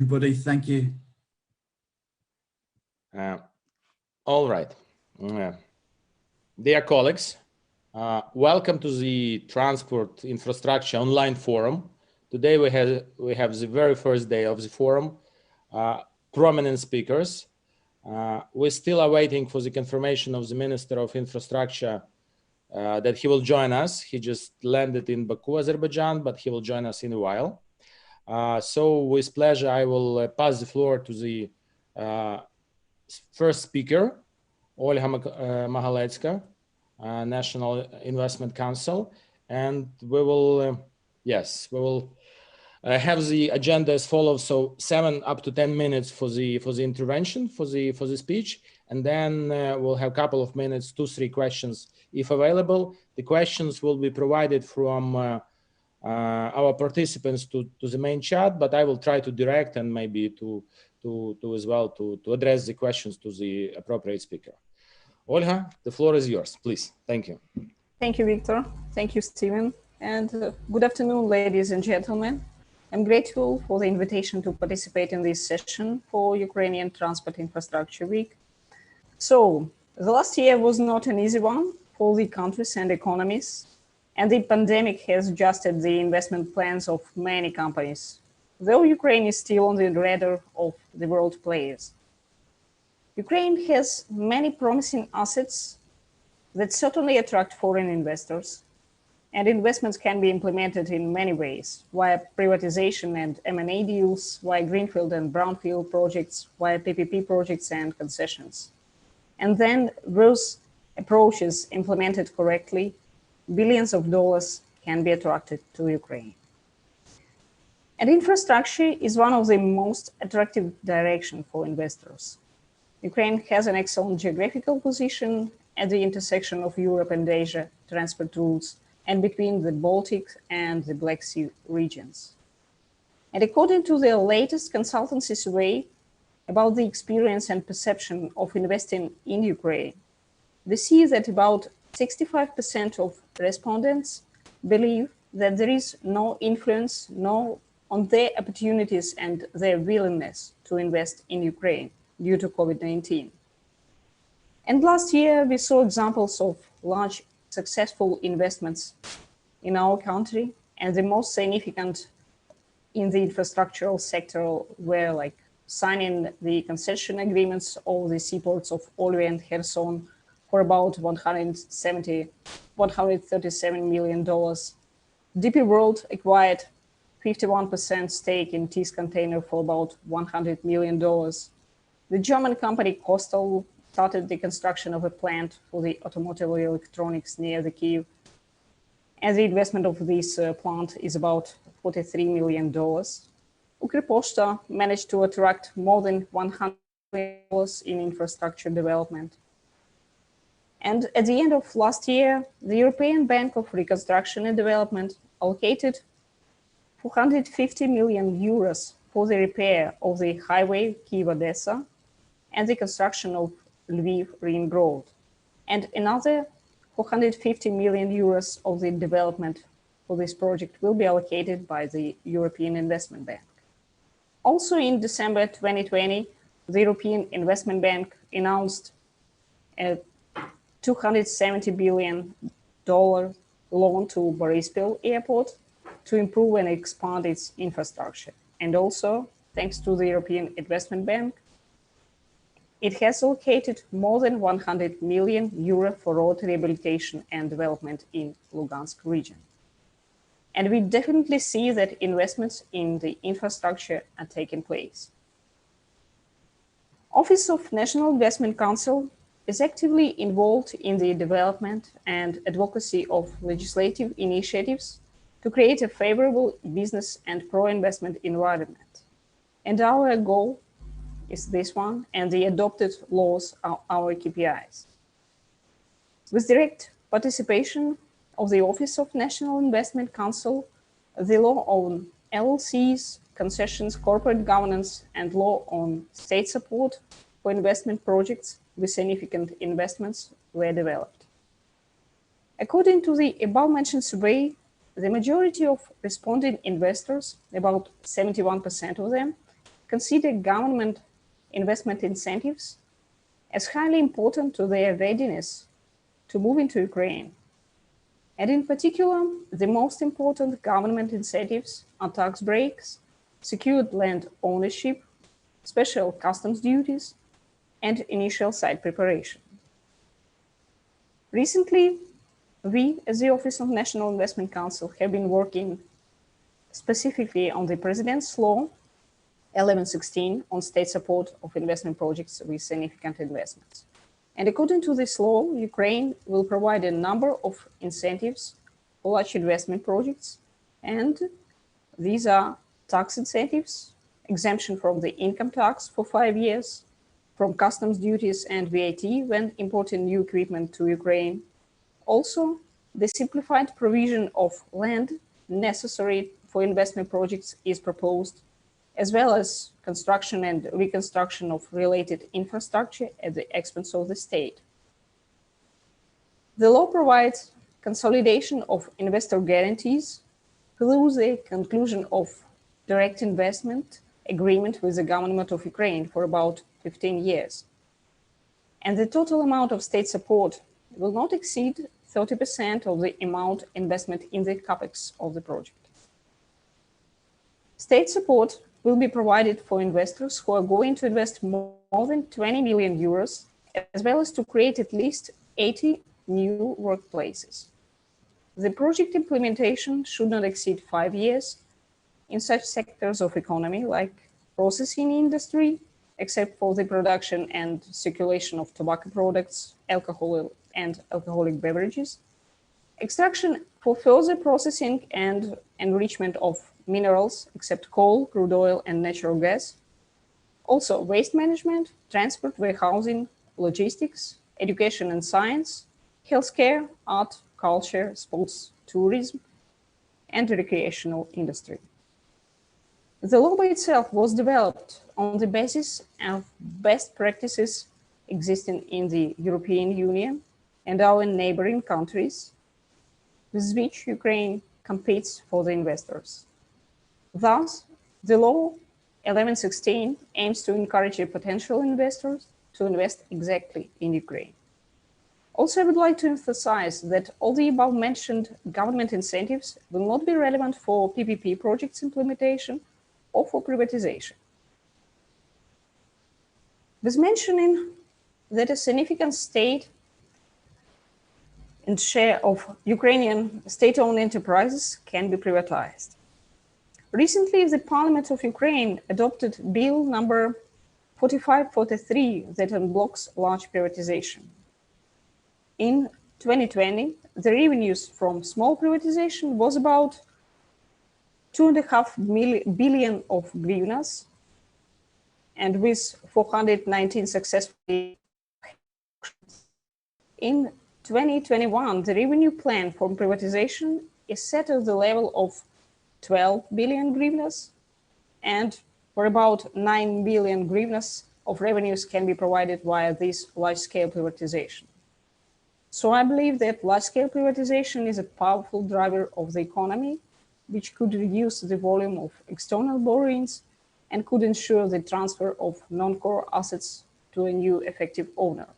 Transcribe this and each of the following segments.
Everybody, thank you. All right. Dear colleagues, welcome to the Transport Infrastructure Online Forum. Today we have the very first day of the forum, prominent speakers. We're still awaiting for the confirmation of the Minister of Infrastructure that he will join us. He just landed in Baku, Azerbaijan, but he will join us in a while. So with pleasure, I will pass the floor to the first speaker, Olga Mahaletska, National Investment Council. And we will, have the agenda as follows. So 7 up to 10 minutes for the intervention, for the speech. And then we'll have a couple of minutes, 2-3 questions if available. The questions will be provided from our participants to the main chat, but I will try to direct and maybe to address the questions to the appropriate speaker. Olga, the floor is yours, please. Thank you. Thank you, Victor. Thank you, Stephen. And good afternoon, ladies and gentlemen. I'm grateful for the invitation to participate in this session for Ukrainian Transport Infrastructure Week. So, the last year was not an easy one for the countries and economies, and the pandemic has adjusted the investment plans of many companies, though Ukraine is still on the radar of the world players. Ukraine has many promising assets that certainly attract foreign investors, and investments can be implemented in many ways, via privatization and M&A deals, via greenfield and brownfield projects, via PPP projects and concessions. And then those approaches implemented correctly, billions of dollars can be attracted to Ukraine. And infrastructure is one of the most attractive directions for investors. Ukraine has an excellent geographical position at the intersection of Europe and Asia transport routes and between the Baltic and the Black Sea regions. And according to the latest consultancy survey about the experience and perception of investing in Ukraine, we see that about 65% of respondents believe that there is no influence on their opportunities and their willingness to invest in Ukraine due to COVID-19. And last year, we saw examples of large successful investments in our country, and the most significant in the infrastructural sector were like signing the concession agreements of the seaports of Olvi and Kherson for about $137 million. DP World acquired 51% stake in TIS Container for about $100 million. The German company Costal started the construction of a plant for the automotive electronics near the Kyiv. And the investment of this plant is about $43 million. Ukreposhta managed to attract more than $100 million in infrastructure development. And at the end of last year, the European Bank of Reconstruction and Development allocated 450 million euros for the repair of the highway Kyiv-Odessa and the construction of Lviv Ring Road, and another 450 million euros of the development for this project will be allocated by the European Investment Bank. Also in December 2020, the European Investment Bank announced a $270 billion loan to Borispil Airport to improve and expand its infrastructure. And also, thanks to the European Investment Bank, it has allocated more than 100 million euro for road rehabilitation and development in Lugansk region. And we definitely see that investments in the infrastructure are taking place. Office of National Investment Council is actively involved in the development and advocacy of legislative initiatives to create a favorable business and pro-investment environment. And our goal is this one, and the adopted laws are our KPIs. With direct participation of the Office of National Investment Council, the law on LLCs, concessions, corporate governance, and law on state support for investment projects with significant investments were developed. According to the above-mentioned survey, the majority of responding investors, about 71% of them, consider government investment incentives as highly important to their readiness to move into Ukraine. And in particular, the most important government incentives are tax breaks, secured land ownership, special customs duties, and initial site preparation. Recently, we, as the Office of National Investment Council, have been working specifically on the President's Law 1116 on state support of investment projects with significant investments. And according to this law, Ukraine will provide a number of incentives for large investment projects. And these are tax incentives, exemption from the income tax for 5 years, from customs duties and VAT when importing new equipment to Ukraine. Also, the simplified provision of land necessary for investment projects is proposed, as well as construction and reconstruction of related infrastructure at the expense of the state. The law provides consolidation of investor guarantees through the conclusion of direct investment agreement with the government of Ukraine for about 15 years. And the total amount of state support will not exceed 30% of the amount investment in the capex of the project. State support will be provided for investors who are going to invest more than 20 million euros, as well as to create at least 80 new workplaces. The project implementation should not exceed 5 years in such sectors of economy like processing industry, except for the production and circulation of tobacco products, alcohol and alcoholic beverages, extraction for further processing and enrichment of minerals, except coal, crude oil, and natural gas. Also, waste management, transport, warehousing, logistics, education and science, healthcare, art, culture, sports, tourism, and recreational industry. The law by itself was developed on the basis of best practices existing in the European Union and our neighboring countries, with which Ukraine competes for the investors. Thus, the law 1116 aims to encourage potential investors to invest exactly in Ukraine. Also, I would like to emphasize that all the above mentioned government incentives will not be relevant for PPP projects implementation or for privatization. With mentioning that a significant state and share of Ukrainian state-owned enterprises can be privatized. Recently, the Parliament of Ukraine adopted Bill number 4543 that unblocks large privatization. In 2020, the revenues from small privatization was about 2.5 billion of hryvnias, and with 419 successfully. In 2021, the revenue plan for privatization is set at the level of 12 billion hryvnias, and for about 9 billion hryvnias of revenues can be provided via this large-scale privatization. So I believe that large-scale privatization is a powerful driver of the economy, which could reduce the volume of external borrowings and could ensure the transfer of non-core assets to a new effective owner.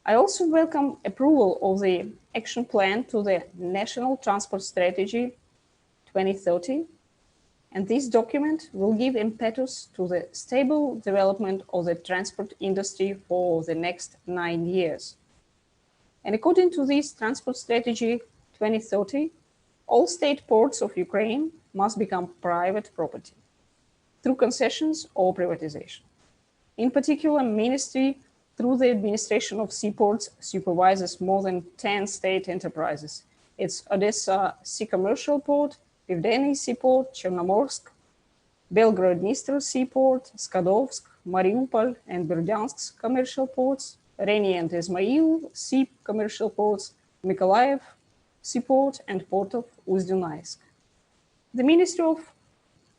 I also welcome approval of the action plan to the National Transport Strategy 2030, and this document will give impetus to the stable development of the transport industry for the next 9 years. And according to this Transport Strategy 2030, all state ports of Ukraine must become private property through concessions or privatization. In particular, Ministry, through the administration of seaports, supervises more than 10 state enterprises. It's Odessa Sea Commercial Port, Pivdeny Seaport, Chernomorsk, Belgorod-Dniester Seaport, Skadovsk, Mariupol and Berdyansk commercial ports, Reni and Izmail Sea Commercial Ports, Mykolaiv Seaport, and Port of Uzdunaisk. The Ministry of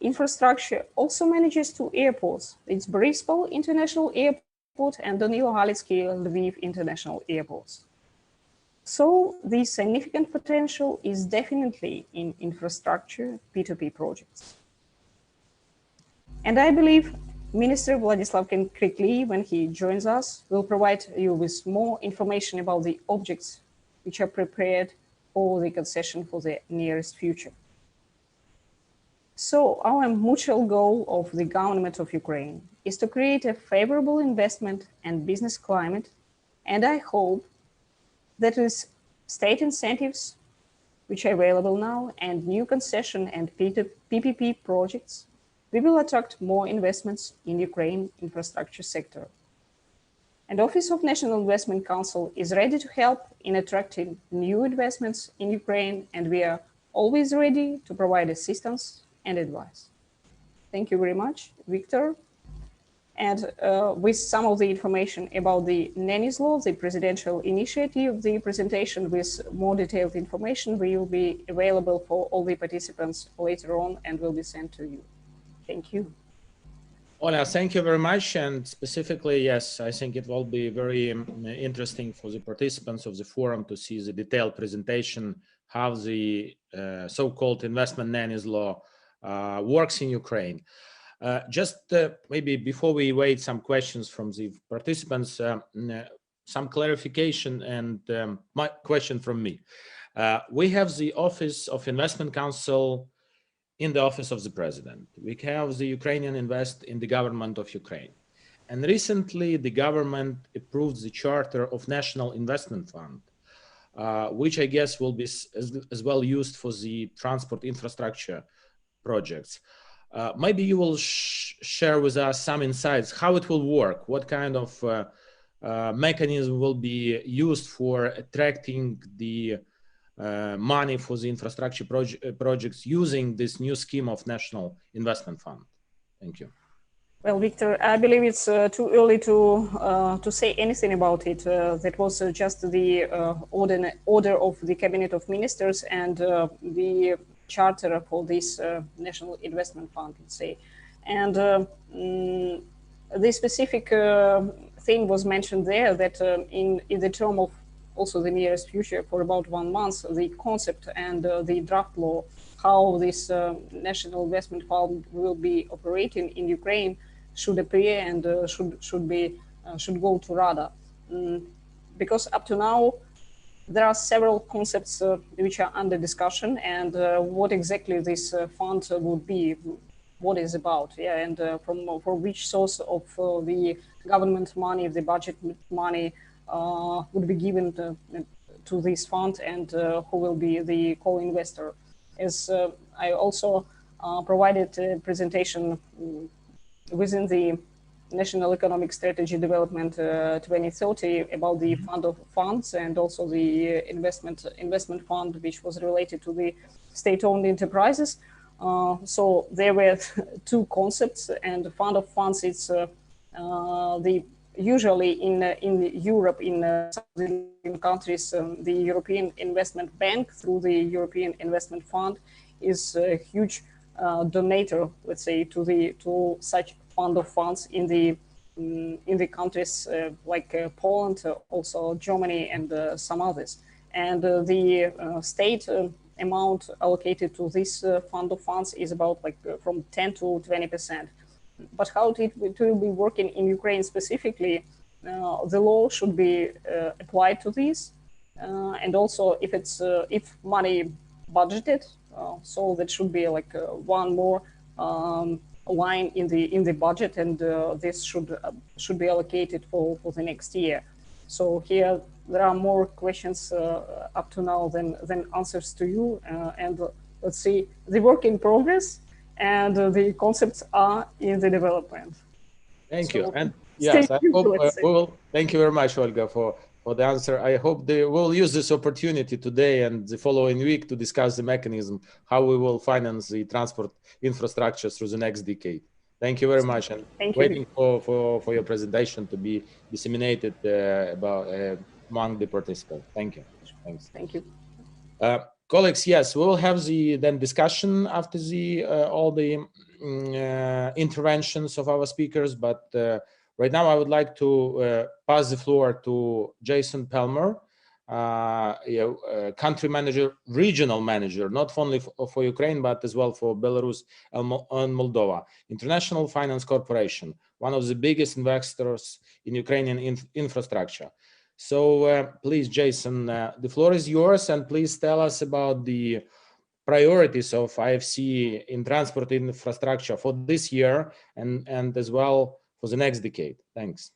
Infrastructure also manages two airports. It's Boryspil International Airport and Danilo Halitsky Lviv International Airports. So the significant potential is definitely in infrastructure P2P projects. And I believe Minister Vladislav Krikli, when he joins us, will provide you with more information about the objects which are prepared for the concession for the nearest future. So our mutual goal of the government of Ukraine is to create a favorable investment and business climate, and I hope that with state incentives which are available now and new concession and PPP projects, we will attract more investments in Ukraine infrastructure sector. And Office of National Investment Council is ready to help in attracting new investments in Ukraine, and we are always ready to provide assistance and advice. Thank you very much, Victor. And with some of the information about the nannies law, the presidential initiative, the presentation with more detailed information will be available for all the participants later on and will be sent to you. Thank you. Ola, thank you very much. And specifically, yes, I think it will be very interesting for the participants of the forum to see the detailed presentation, how the so-called investment nannies law works in Ukraine. Just maybe before we wait some questions from the participants, some clarification and my question from me. We have the Office of Investment Council in the Office of the President. We have the Ukrainian Invest in the government of Ukraine. And recently the government approved the Charter of National Investment Fund, which I guess will be as well used for the transport infrastructure projects. Maybe you will share with us some insights how it will work, what kind of mechanism will be used for attracting the money for the infrastructure projects using this new scheme of National Investment Fund. Thank you. Well, Victor, I believe it's too early to say anything about it. That was just the order of the Cabinet of Ministers and the charter for this National Investment Fund, let's say. And the specific thing was mentioned there that in the term of also the nearest future, for about 1 month, the concept and the draft law, how this National Investment Fund will be operating in Ukraine should appear and should go to Rada. Because up to now, there are several concepts which are under discussion, and what exactly this fund would be, what is about, yeah, and for which source of the government money, the budget money would be given to this fund, and who will be the co-investor. As I also provided a presentation within the National Economic Strategy Development 2030 about the fund of funds and also the investment fund, which was related to the state-owned enterprises. So there were two concepts, and the fund of funds is usually in Europe, in some countries, the European Investment Bank through the European Investment Fund is a huge donator, let's say, to such fund of funds in the countries like Poland, also Germany, and some others. And the state amount allocated to this fund of funds is about from 10 to 20%. But how it will be working in Ukraine specifically, the law should be applied to this, and also if money budgeted, so that should be one more line in the budget, and this should be allocated for the next year. So here there are more questions up to now than answers to you, and let's see, the work in progress, and the concepts are in the development. Thank you. And yes, I hope we will. Thank you very much, Olga, for the answer. I hope we'll use this opportunity today and the following week to discuss the mechanism, how we will finance the transport infrastructure through the next decade. Thank you very much, and waiting for your presentation to be disseminated among the participants. Thank you. Thanks. Thank you. Colleagues, yes, we will have the discussion after all the interventions of our speakers, but right now I would like to pass the floor to Jason Pelmer, country manager, regional manager, not only for Ukraine, but as well for Belarus and Moldova. International Finance Corporation, one of the biggest investors in Ukrainian infrastructure. So please, Jason, the floor is yours, and please tell us about the priorities of IFC in transport infrastructure for this year and as well for the next decade. Thanks.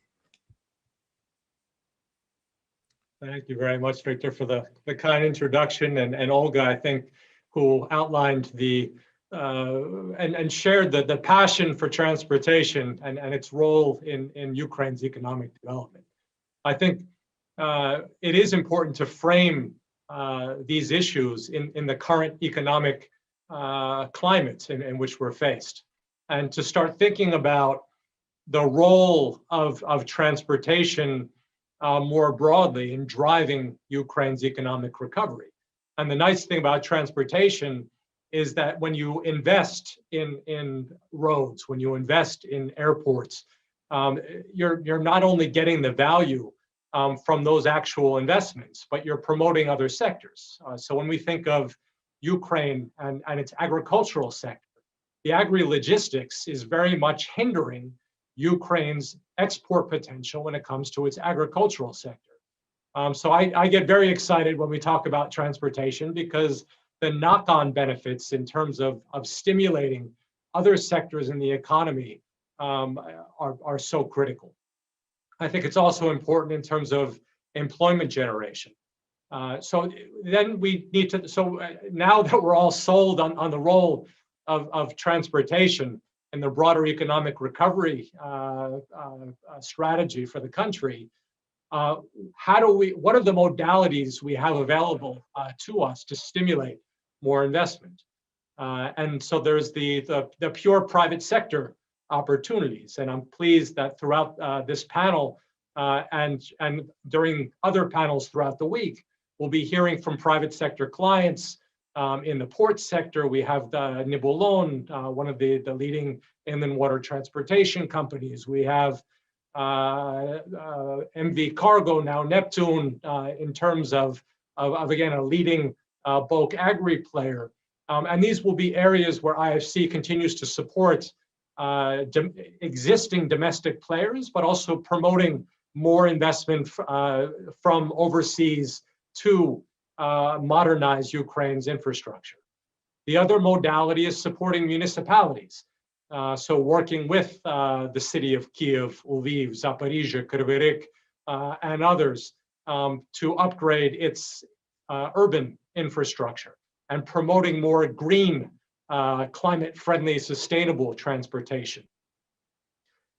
Thank you very much, Victor, for the kind introduction, and Olga, I think, who outlined the and shared the passion for transportation and its role in Ukraine's economic development. I think it is important to frame these issues in the current economic climate in which we're faced, and to start thinking about the role of transportation more broadly in driving Ukraine's economic recovery. And the nice thing about transportation is that when you invest in roads, when you invest in airports, you're not only getting the value from those actual investments, but you're promoting other sectors. So when we think of Ukraine and its agricultural sector, the agri-logistics is very much hindering Ukraine's export potential when it comes to its agricultural sector. So I get very excited when we talk about transportation, because the knock-on benefits in terms of stimulating other sectors in the economy are so critical. I think it's also important in terms of employment generation. So then we need to, now that we're all sold on the role of transportation and the broader economic recovery strategy for the country, what are the modalities we have available to us to stimulate more investment? And so there's the pure private sector opportunities, and I'm pleased that throughout this panel and during other panels throughout the week, we'll be hearing from private sector clients. In the port sector, we have the Nibulon, one of the leading inland water transportation companies. We have MV Cargo, now Neptune, in terms of again, a leading bulk agri player. And these will be areas where IFC continues to support existing domestic players, but also promoting more investment from overseas to modernize Ukraine's infrastructure. The other modality is supporting municipalities. So working with the city of Kyiv, Lviv, Zaporizhzhia, Kryvyi Rih, and others to upgrade its urban infrastructure and promoting more green, climate-friendly, sustainable transportation.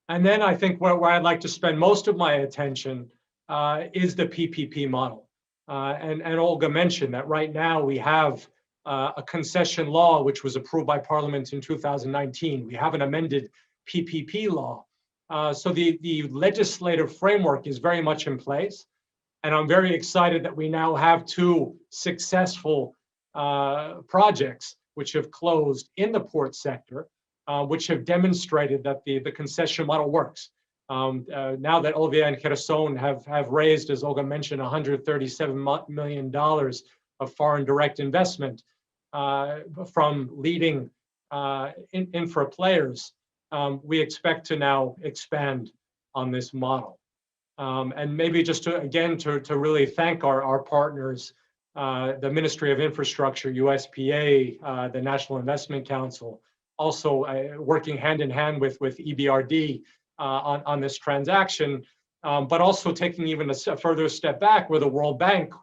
And then I think where I'd like to spend most of my attention is the PPP model. And Olga mentioned that right now we have a concession law which was approved by Parliament in 2019. We have an amended PPP law. So the legislative framework is very much in place. And I'm very excited that we now have two successful projects which have closed in the port sector, which have demonstrated that the concession model works. Now that Olvia and Kherson have raised, as Olga mentioned, $137 million of foreign direct investment from leading infra players, we expect to now expand on this model. And maybe just to really thank our partners, the Ministry of Infrastructure, USPA, the National Investment Council, also working hand in hand with EBRD on this transaction, but also taking even a further step back where the World Bank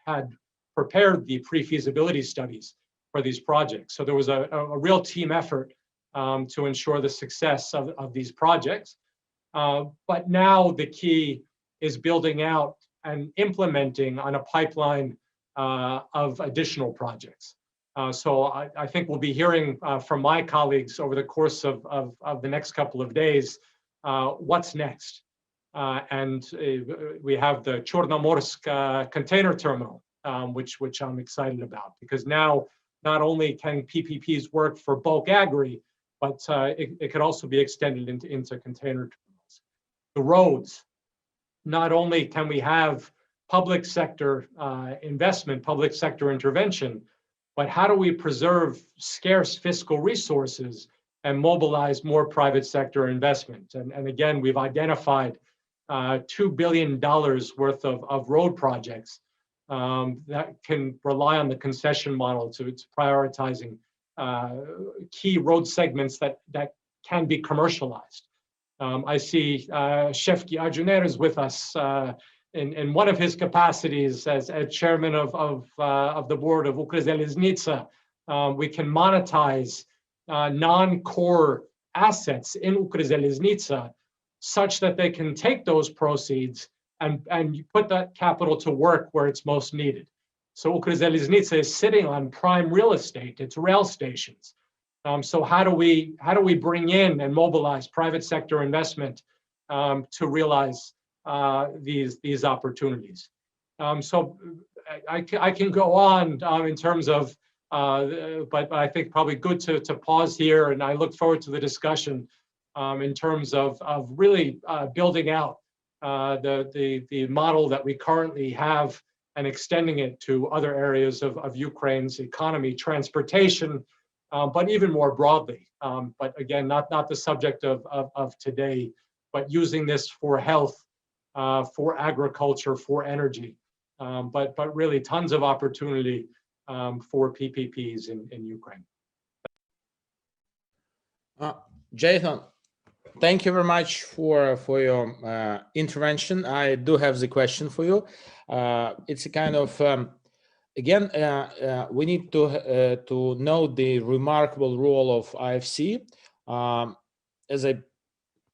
had prepared the pre-feasibility studies for these projects. So there was a real team effort to ensure the success of these projects. But now the key is building out and implementing on a pipeline of additional projects. So I think we'll be hearing from my colleagues over the course of the next couple of days what's next. And we have the Chornomorsk container terminal, which I'm excited about, because now not only can PPPs work for bulk agri, but it could also be extended into container terminals. The roads, not only can we have public sector investment, public sector intervention, but how do we preserve scarce fiscal resources and mobilize more private sector investment? And again, we've identified $2 billion worth of road projects that can rely on the concession model to prioritizing key road segments that can be commercialized. I see Shefki Ajuner is with us in one of his capacities as chairman of the board of Ukrzheliznytsia. We can monetize non-core assets in Ukrzheliznytsia such that they can take those proceeds and put that capital to work where it's most needed. So Ukrzheliznytsia is sitting on prime real estate. It's rail stations. So how do we bring in and mobilize private sector investment to realize these opportunities? So I can go on in terms of, but I think probably good to pause here, and I look forward to the discussion in terms of really building out the model that we currently have and extending it to other areas of Ukraine's economy, transportation, but even more broadly. But again, not the subject of today, but using this for health, for agriculture, for energy, but really tons of opportunity for PPPs in Ukraine. Jathan, thank you very much for your intervention. I do have the question for you. It's a kind of again, we need to know the remarkable role of IFC.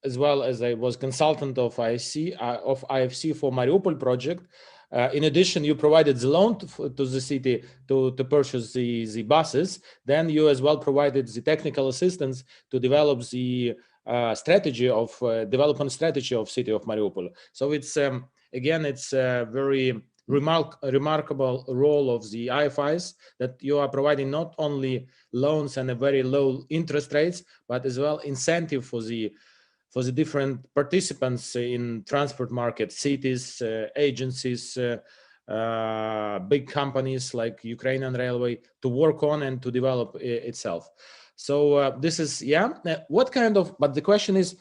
As well as I was consultant of IFC for Mariupol project. In addition, you provided the loan to the city to purchase the buses. Then you as well provided the technical assistance to develop the development strategy of city of Mariupol. So it's again, it's a very remarkable role of the IFIs that you are providing not only loans and a very low interest rates, but as well incentive for the different participants in transport market, cities, agencies, big companies like Ukrainian Railway to work on and to develop itself. So this is, yeah, what kind of, but the question is,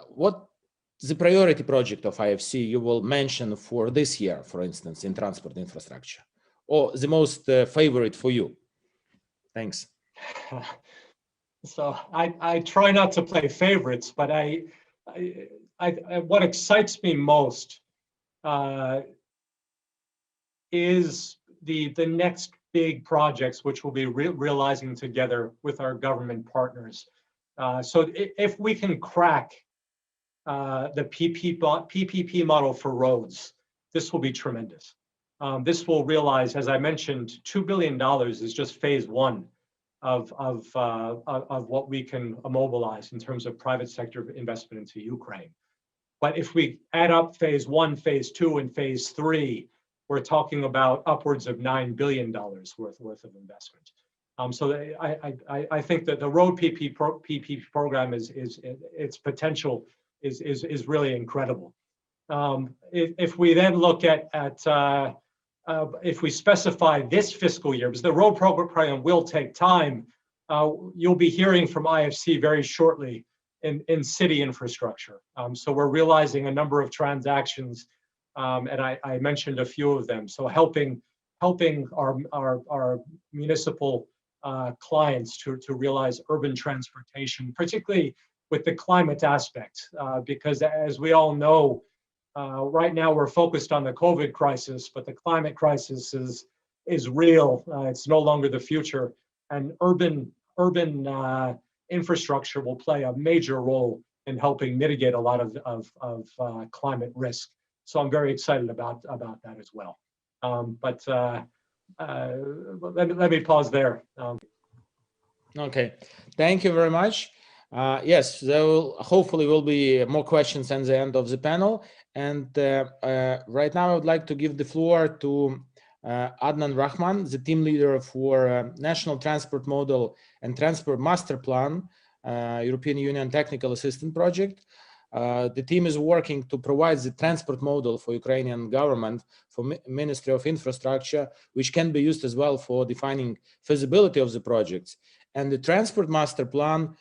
what the priority project of IFC you will mention for this year, for instance, in transport infrastructure, or the most favorite for you? Thanks. So I try not to play favorites, but what excites me most is the next big projects which we'll be realizing together with our government partners. So if we can crack the PPP model for roads, this will be tremendous. This will realize, as I mentioned, $2 billion is just phase one of what we can mobilize in terms of private sector investment into Ukraine. But if we add up phase one, phase two, and phase three, we're talking about upwards of $9 billion worth of investment. So I think that the road PPP program its potential is really incredible. If we then look at if we specify this fiscal year, because the road program will take time, you'll be hearing from IFC very shortly in city infrastructure. So we're realizing a number of transactions, and I mentioned a few of them. So helping our municipal clients to realize urban transportation, particularly with the climate aspect, because as we all know, right now we're focused on the COVID crisis, but the climate crisis is real. It's no longer the future, and urban infrastructure will play a major role in helping mitigate a lot of climate risk. So I'm very excited about that as well. But let me pause there. Okay, thank you very much. Yes, there will hopefully will be more questions at the end of the panel. And right now I would like to give the floor to Adnan Rahman, the team leader for National Transport Model and Transport Master Plan, European Union Technical Assistance Project. The team is working to provide the transport model for Ukrainian government, for Ministry of Infrastructure, which can be used as well for defining feasibility of the projects. And the transport master plan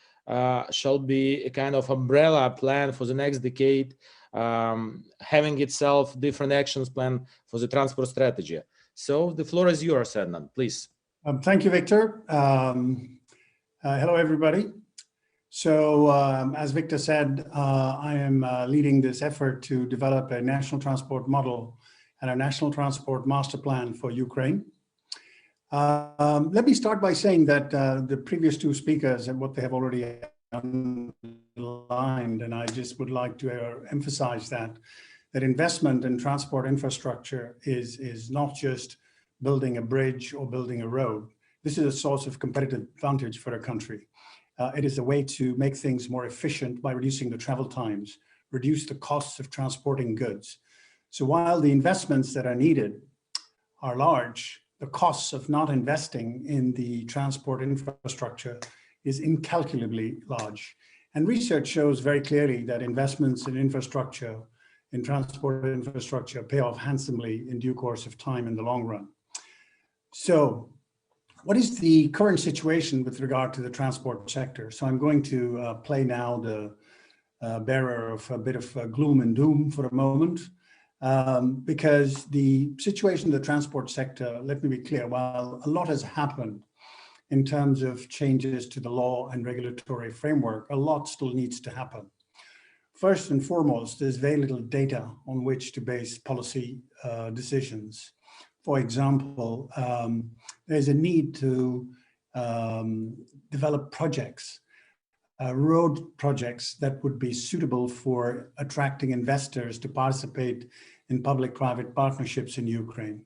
shall be a kind of umbrella plan for the next decade, having itself different actions plan for the transport strategy. So the floor is yours, Adnan, please. Thank you, Victor. Hello, everybody. So as Victor said, I am leading this effort to develop a national transport model and a national transport master plan for Ukraine. Let me start by saying that the previous two speakers and what they have already underlined, and I just would like to emphasize that investment in transport infrastructure is not just building a bridge or building a road. This is a source of competitive advantage for a country. It is a way to make things more efficient by reducing the travel times, reduce the costs of transporting goods. So while the investments that are needed are large, the costs of not investing in the transport infrastructure is incalculably large. And research shows very clearly that investments in infrastructure, in transport infrastructure, pay off handsomely in due course of time in the long run. So what is the current situation with regard to the transport sector? So I'm going to play now the bearer of a bit of gloom and doom for a moment, because the situation in the transport sector, let me be clear, while a lot has happened in terms of changes to the law and regulatory framework, a lot still needs to happen. First and foremost, there's very little data on which to base policy decisions. For example, there's a need to develop projects, road projects that would be suitable for attracting investors to participate in public-private partnerships in Ukraine.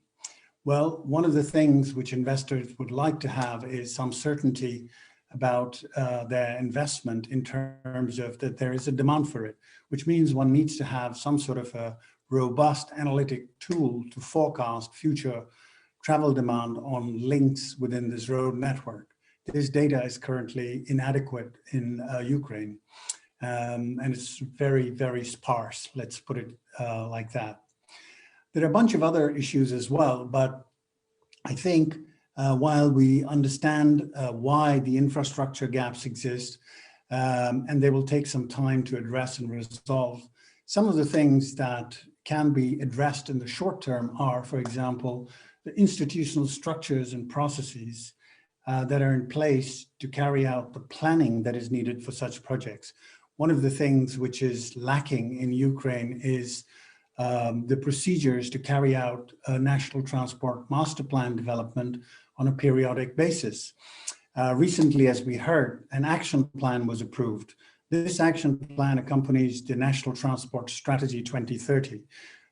Well, one of the things which investors would like to have is some certainty about their investment in terms of that there is a demand for it, which means one needs to have some sort of a robust analytic tool to forecast future travel demand on links within this road network. This data is currently inadequate in Ukraine, and it's very, very sparse, let's put it like that. There are a bunch of other issues as well, but I think while we understand why the infrastructure gaps exist, and they will take some time to address and resolve, some of the things that can be addressed in the short term are, for example, the institutional structures and processes that are in place to carry out the planning that is needed for such projects. One of the things which is lacking in Ukraine is the procedures to carry out a national transport master plan development on a periodic basis. Recently, as we heard, an action plan was approved. This action plan accompanies the National Transport Strategy 2030.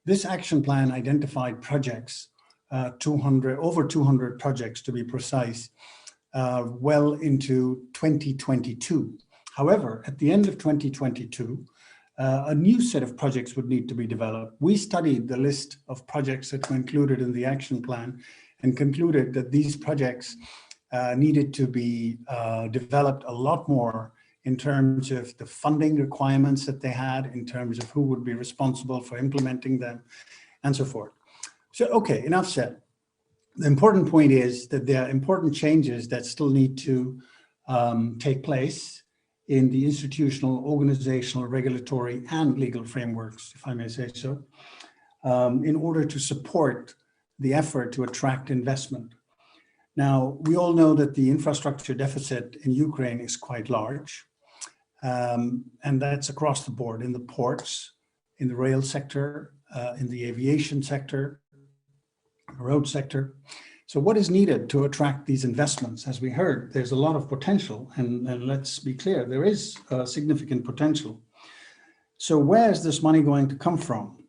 This action plan identified projects, over 200 projects to be precise, well into 2022. However, at the end of 2022, a new set of projects would need to be developed. We studied the list of projects that were included in the action plan and concluded that these projects needed to be developed a lot more in terms of the funding requirements that they had, in terms of who would be responsible for implementing them, and so forth. So, okay, enough said. The important point is that there are important changes that still need to take place in the institutional, organizational, regulatory, and legal frameworks, if I may say so, in order to support the effort to attract investment. Now, we all know that the infrastructure deficit in Ukraine is quite large, and that's across the board, in the ports, in the rail sector, in the aviation sector, road sector. So what is needed to attract these investments? As we heard, there's a lot of potential, and let's be clear, there is significant potential. So where is this money going to come from?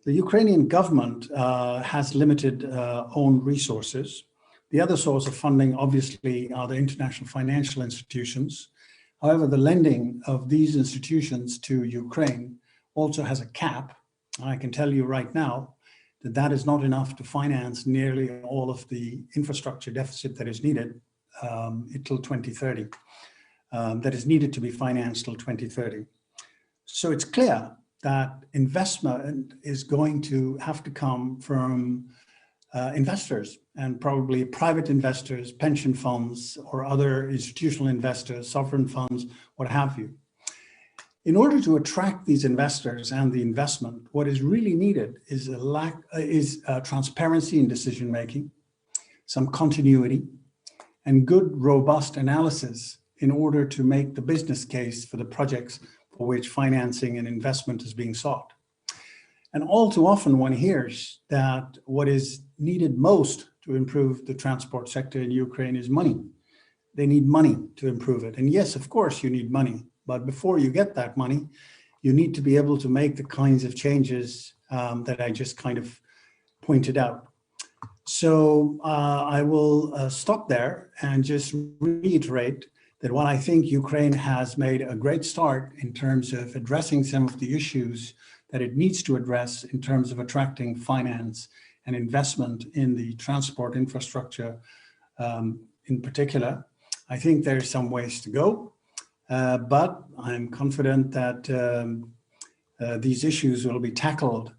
The Ukrainian government has limited own resources. The other source of funding, obviously, are the international financial institutions. However, the lending of these institutions to Ukraine also has a cap. I can tell you right now that that is not enough to finance nearly all of the infrastructure deficit that is needed until 2030, that is needed to be financed till 2030. So it's clear that investment is going to have to come from investors, and probably private investors, pension funds, or other institutional investors, sovereign funds, what have you. In order to attract these investors and the investment, what is really needed is transparency in decision making, some continuity, and good, robust analysis in order to make the business case for the projects for which financing and investment is being sought. And all too often one hears that what is needed most to improve the transport sector in Ukraine is money. They need money to improve it. And yes, of course you need money, but before you get that money, you need to be able to make the kinds of changes that I just kind of pointed out. So I will stop there and just reiterate that while I think Ukraine has made a great start in terms of addressing some of the issues that it needs to address in terms of attracting finance and investment in the transport infrastructure in particular, I think there's some ways to go, but I'm confident that these issues will be tackled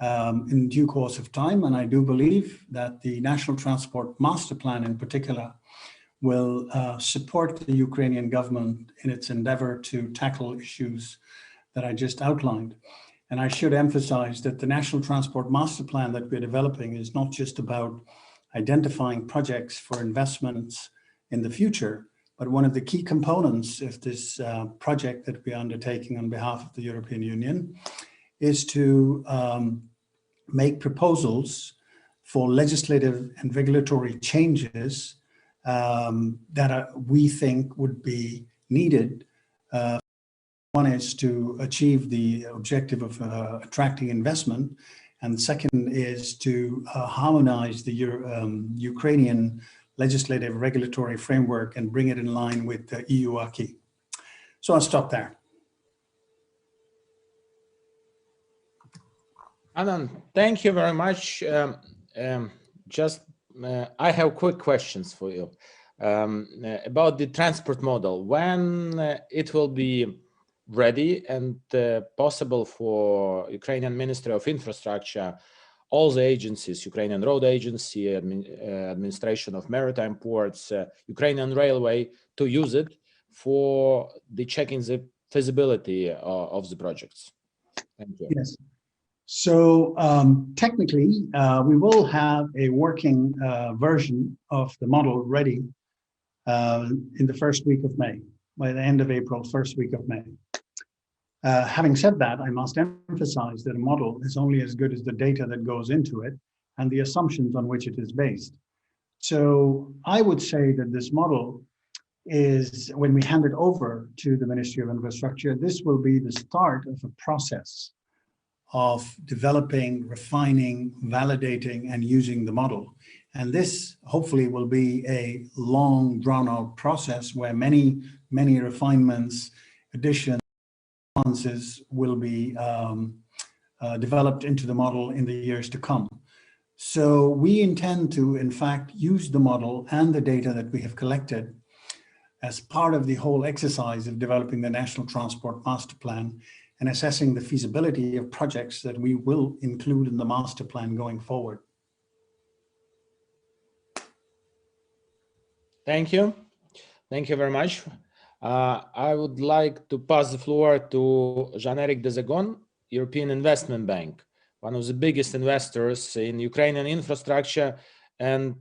in due course of time. And I do believe that the National Transport Master Plan in particular will support the Ukrainian government in its endeavor to tackle issues that I just outlined. And I should emphasize that the National Transport Master Plan that we're developing is not just about identifying projects for investments in the future, but one of the key components of this project that we're undertaking on behalf of the European Union is to make proposals for legislative and regulatory changes that we think would be needed. One is to achieve the objective of attracting investment, and the second is to harmonize the Ukrainian legislative regulatory framework and bring it in line with the EU acquis. So I'll stop there. Anand, thank you very much. I have quick questions for you about the transport model. When it will be ready and possible for Ukrainian Ministry of Infrastructure, all the agencies, Ukrainian Road Agency, Administration of Maritime Ports, Ukrainian Railway, to use it for the checking the feasibility of the projects? Thank you. Yes. So technically, we will have a working version of the model ready in the first week of May, by the end of April, first week of May. Having said that, I must emphasize that a model is only as good as the data that goes into it and the assumptions on which it is based. So I would say that this model is, when we hand it over to the Ministry of Infrastructure, this will be the start of a process of developing, refining, validating, and using the model. And this hopefully will be a long, drawn-out process where many refinements, additions, will be developed into the model in the years to come. So we intend to, in fact, use the model and the data that we have collected as part of the whole exercise of developing the National Transport Master Plan and assessing the feasibility of projects that we will include in the master plan going forward. Thank you. Thank you very much. I would like to pass the floor to Jean-Eric Dezagon, European Investment Bank, one of the biggest investors in Ukrainian infrastructure, and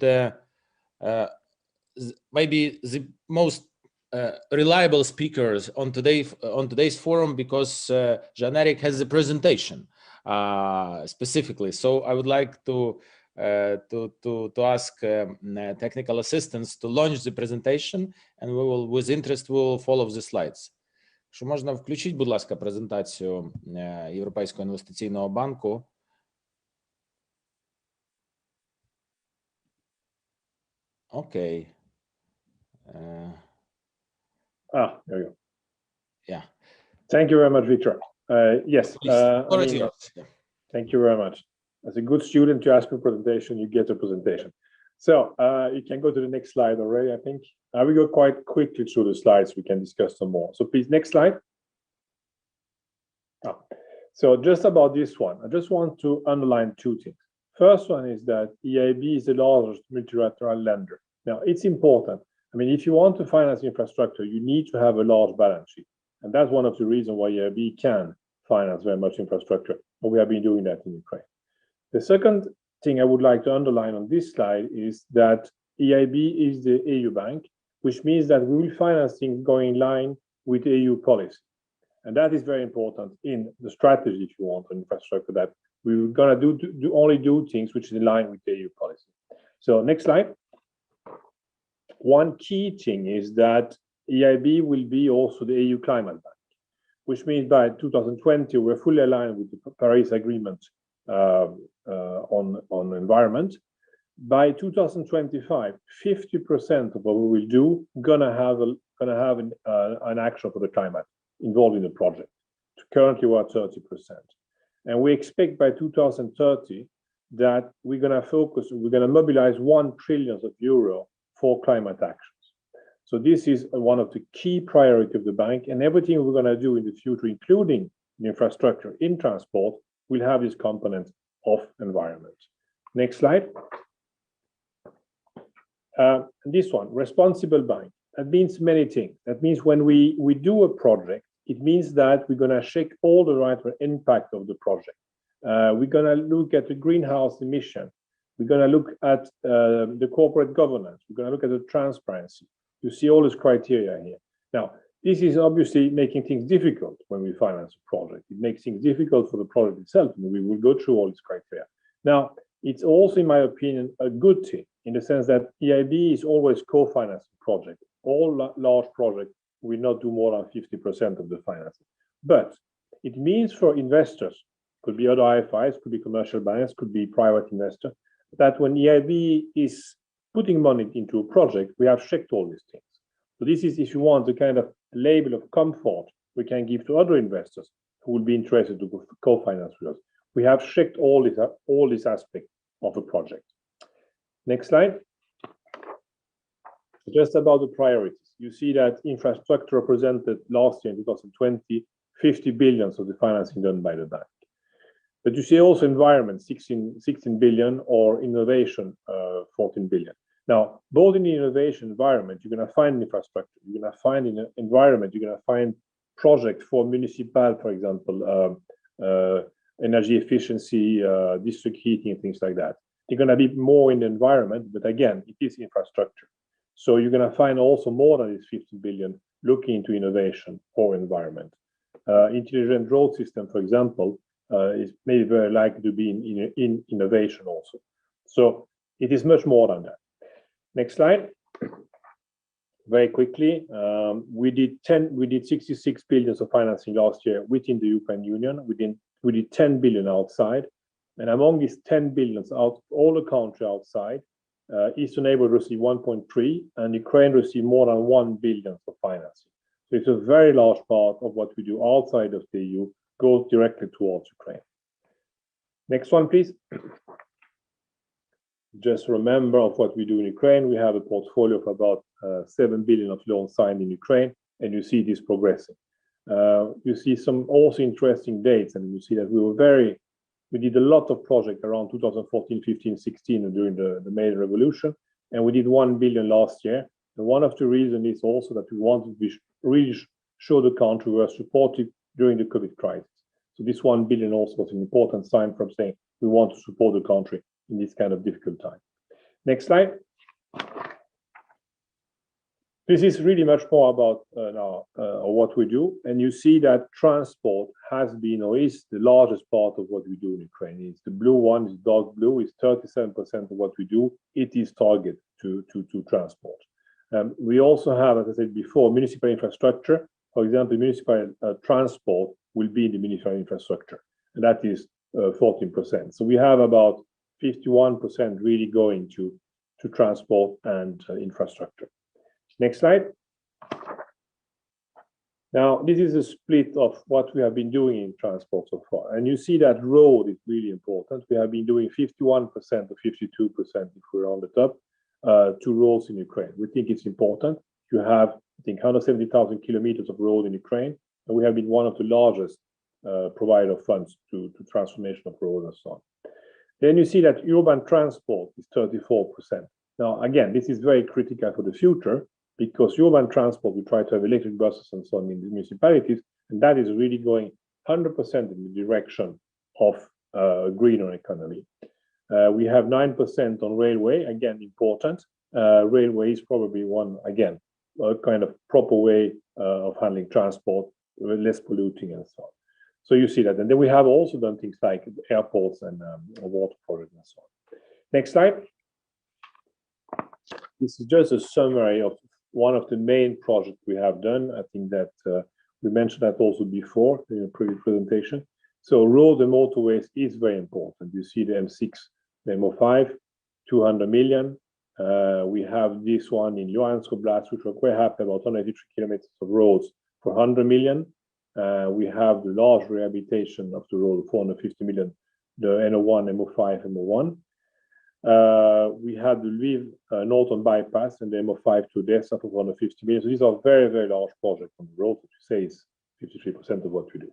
maybe the most reliable speakers on today's forum, because Jean-Eric has a presentation specifically. So I would like to ask technical assistance to launch the presentation, and we will, with interest, will follow the slides. Якщо можна, включіть, будь ласка, презентацію Європейського інвестиційного банку. Окей. There we go. Yeah. Thank you very much, Victor. Yes. Thank you very much. As a good student, you ask for presentation, you get a presentation. So you can go to the next slide already, I think. I will go quite quickly through the slides. We can discuss some more. So please, next slide. So just about this one, I just want to underline two things. First one is that EIB is the largest multilateral lender. Now, it's important. I mean, if you want to finance infrastructure, you need to have a large balance sheet. And that's one of the reasons why EIB can finance very much infrastructure. And we have been doing that in Ukraine. The second thing I would like to underline on this slide is that EIB is the EU bank, which means that we will finance things going in line with EU policy. And that is very important in the strategy, if you want, on infrastructure, that we're going to only do things which is in line with the EU policy. So next slide. One key thing is that EIB will be also the EU climate bank, which means by 2020, we're fully aligned with the Paris Agreement on environment. By 2025, 50% of what we will do gonna have an action for the climate involved in the project. Currently, we're at 30%. And we expect by 2030 that we're gonna mobilize €1 trillion for climate actions. So this is one of the key priorities of the bank, and everything we're gonna do in the future, including the infrastructure in transport, will have this component of environment. Next slide. This one, responsible bank. That means many things. That means when we do a project, it means that we're going to check all the right impact of the project. We're going to look at the greenhouse emission. We're going to look at the corporate governance. We're going to look at the transparency. You see all these criteria here. Now, this is obviously making things difficult when we finance a project. It makes things difficult for the project itself, and we will go through all these criteria. Now, it's also, in my opinion, a good thing in the sense that EIB is always co-financing projects. All large projects will not do more than 50% of the financing. But it means for investors, could be other IFIs, could be commercial banks, could be private investors, that when EIB is putting money into a project, we have checked all these things. So this is, if you want, the kind of label of comfort we can give to other investors who will be interested to co-finance with us. We have checked all these aspects of a project. Next slide. Just about the priorities. You see that infrastructure represented last year in 2020, 50 billion of the financing done by the bank. But you see also environment, 16 billion, or innovation, 14 billion. Now, both in the innovation environment, you're going to find infrastructure. You're going to find in the environment, you're going to find projects for municipal, for example, energy efficiency, district heating, things like that. They're going to be more in the environment, but again, it is infrastructure. So you're going to find also more than this 15 billion looking into innovation or environment. Intelligent road system, for example, is maybe very likely to be in innovation also. So it is much more than that. Next slide. Very quickly, we did 66 billion of financing last year within the European Union. We did 10 billion outside, and among these 10 billions out all the countries outside, Eastern neighborhood received 1.3, and Ukraine received more than 1 billion for financing. So it's a very large part of what we do outside of the EU goes directly towards Ukraine. Next one, please. Just remember of what we do in Ukraine. We have a portfolio of about 7 billion of loans signed in Ukraine, and you see this progressing. You see some also interesting dates, and you see that we did a lot of projects around 2014, 15, 16 during the Maidan Revolution, and we did 1 billion last year. And one of the reasons is also that we wanted to really show the country we were supported during the COVID crisis. So this 1 billion also was an important sign from saying we want to support the country in this kind of difficult time. Next slide. This is really much more about what we do, and you see that transport has been or is the largest part of what we do in Ukraine. It's the blue one, it's dark blue, it's 37% of what we do. It is targeted to transport. We also have, as I said before, municipal infrastructure. For example, municipal transport will be the municipal infrastructure, and that is 14%. So we have about 51% really going to transport and infrastructure. Next slide. Now, this is a split of what we have been doing in transport so far. And you see that road is really important. We have been doing 51% or 52%, if we're on the top, to roads in Ukraine. We think it's important. You have, I think, 170,000 kilometers of road in Ukraine. And we have been one of the largest provider of funds to transformation of roads and so on. Then you see that urban transport is 34%. Now, again, this is very critical for the future because urban transport, we try to have electric buses and so on in the municipalities, and that is really going 100% in the direction of a greener economy. We have 9% on railway, again, important. Railway is probably one, again, a kind of proper way of handling transport, less polluting and so on. So you see that. And then we have also done things like airports and water projects and so on. Next slide. This is just a summary of one of the main projects we have done. I think that we mentioned that also before in the previous presentation. So road and motorways is very important. You see the M6, the MO5, 200 million. We have this one in Johannesburg, which we're quite happy about, 183 kilometers of roads for 100 million. We have the large rehabilitation of the road, 450 million, the NO1, MO5, MO1. We had the Lviv Northern Bypass and the MO5 to Odessa for 150 million. So these are very, very large projects on the road, which you say is 53% of what we do.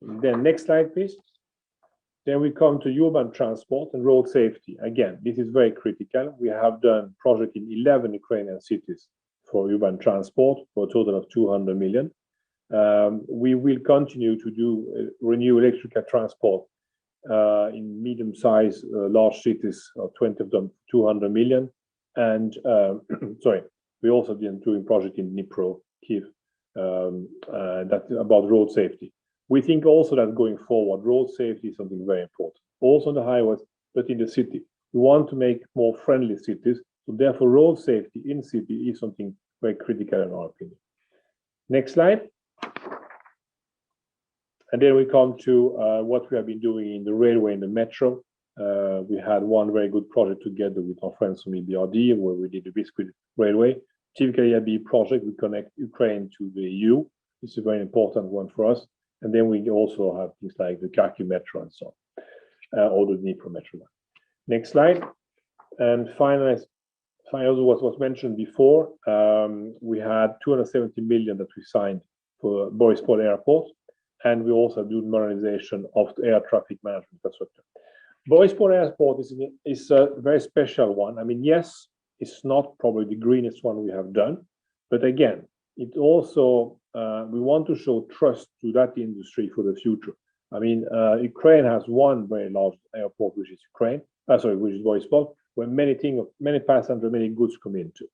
Then next slide, please. Then we come to urban transport and road safety. Again, this is very critical. We have done project in 11 Ukrainian cities for urban transport for a total of 200 million. We will continue to do renew electrical transport in medium-sized large cities, 20 of them, 200 million. And sorry, we also been doing project in Dnipro, Kiev, that's about road safety. We think also that going forward, road safety is something very important. Also on the highways, but in the city. We want to make more friendly cities. So therefore, road safety in city is something very critical in our opinion. Next slide. And then we come to what we have been doing in the railway and the metro. We had one very good project together with our friends from EBRD, where we did the Biscuit Railway. Typically, a big project, we connect Ukraine to the EU. It's a very important one for us. And then we also have things like the Kharkiv Metro and so on, or the Dnipro Metro line. Next slide. And finally, what was mentioned before, we had 270 million that we signed for Borispol Airport, and we also do modernization of the air traffic management infrastructure. Borispol Airport is a very special one. I mean, yes, it's not probably the greenest one we have done, but again, it also we want to show trust to that industry for the future. I mean, Ukraine has one very large airport, which is which is Borispol, where many passengers, many goods come into.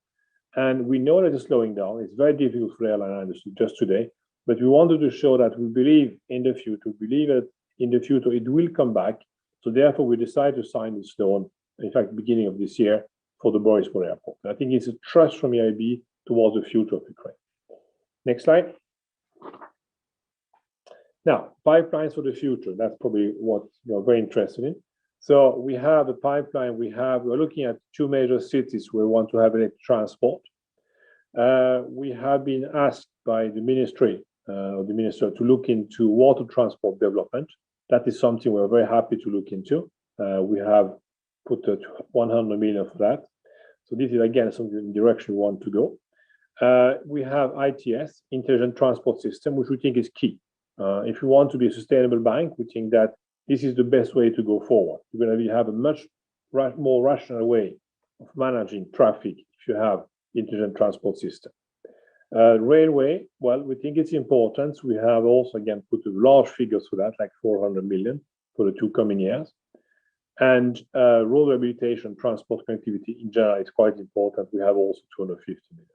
And we know that it's slowing down. It's very difficult for the airline industry just today, but we wanted to show that we believe in the future, it will come back. So therefore, we decided to sign this loan, in fact, beginning of this year, for the Borispol Airport. And I think it's a trust from EIB towards the future of Ukraine. Next slide. Now, pipelines for the future. That's probably what you're very interested in. So we have a pipeline. We're looking at two major cities where we want to have electric transport. We have been asked by the ministry, or the minister, to look into water transport development. That is something we're very happy to look into. We have put 100 million for that. So this is again something in the direction we want to go. We have ITS, Intelligent Transport System, which we think is key. If you want to be a sustainable bank, we think that this is the best way to go forward. You're going to have a much more rational way of managing traffic if you have intelligent transport system. Railway, well, we think it's important. We have also, again, put large figures for that, like 400 million for the 2 coming years. And road rehabilitation, transport connectivity in general is quite important. We have also 250 million.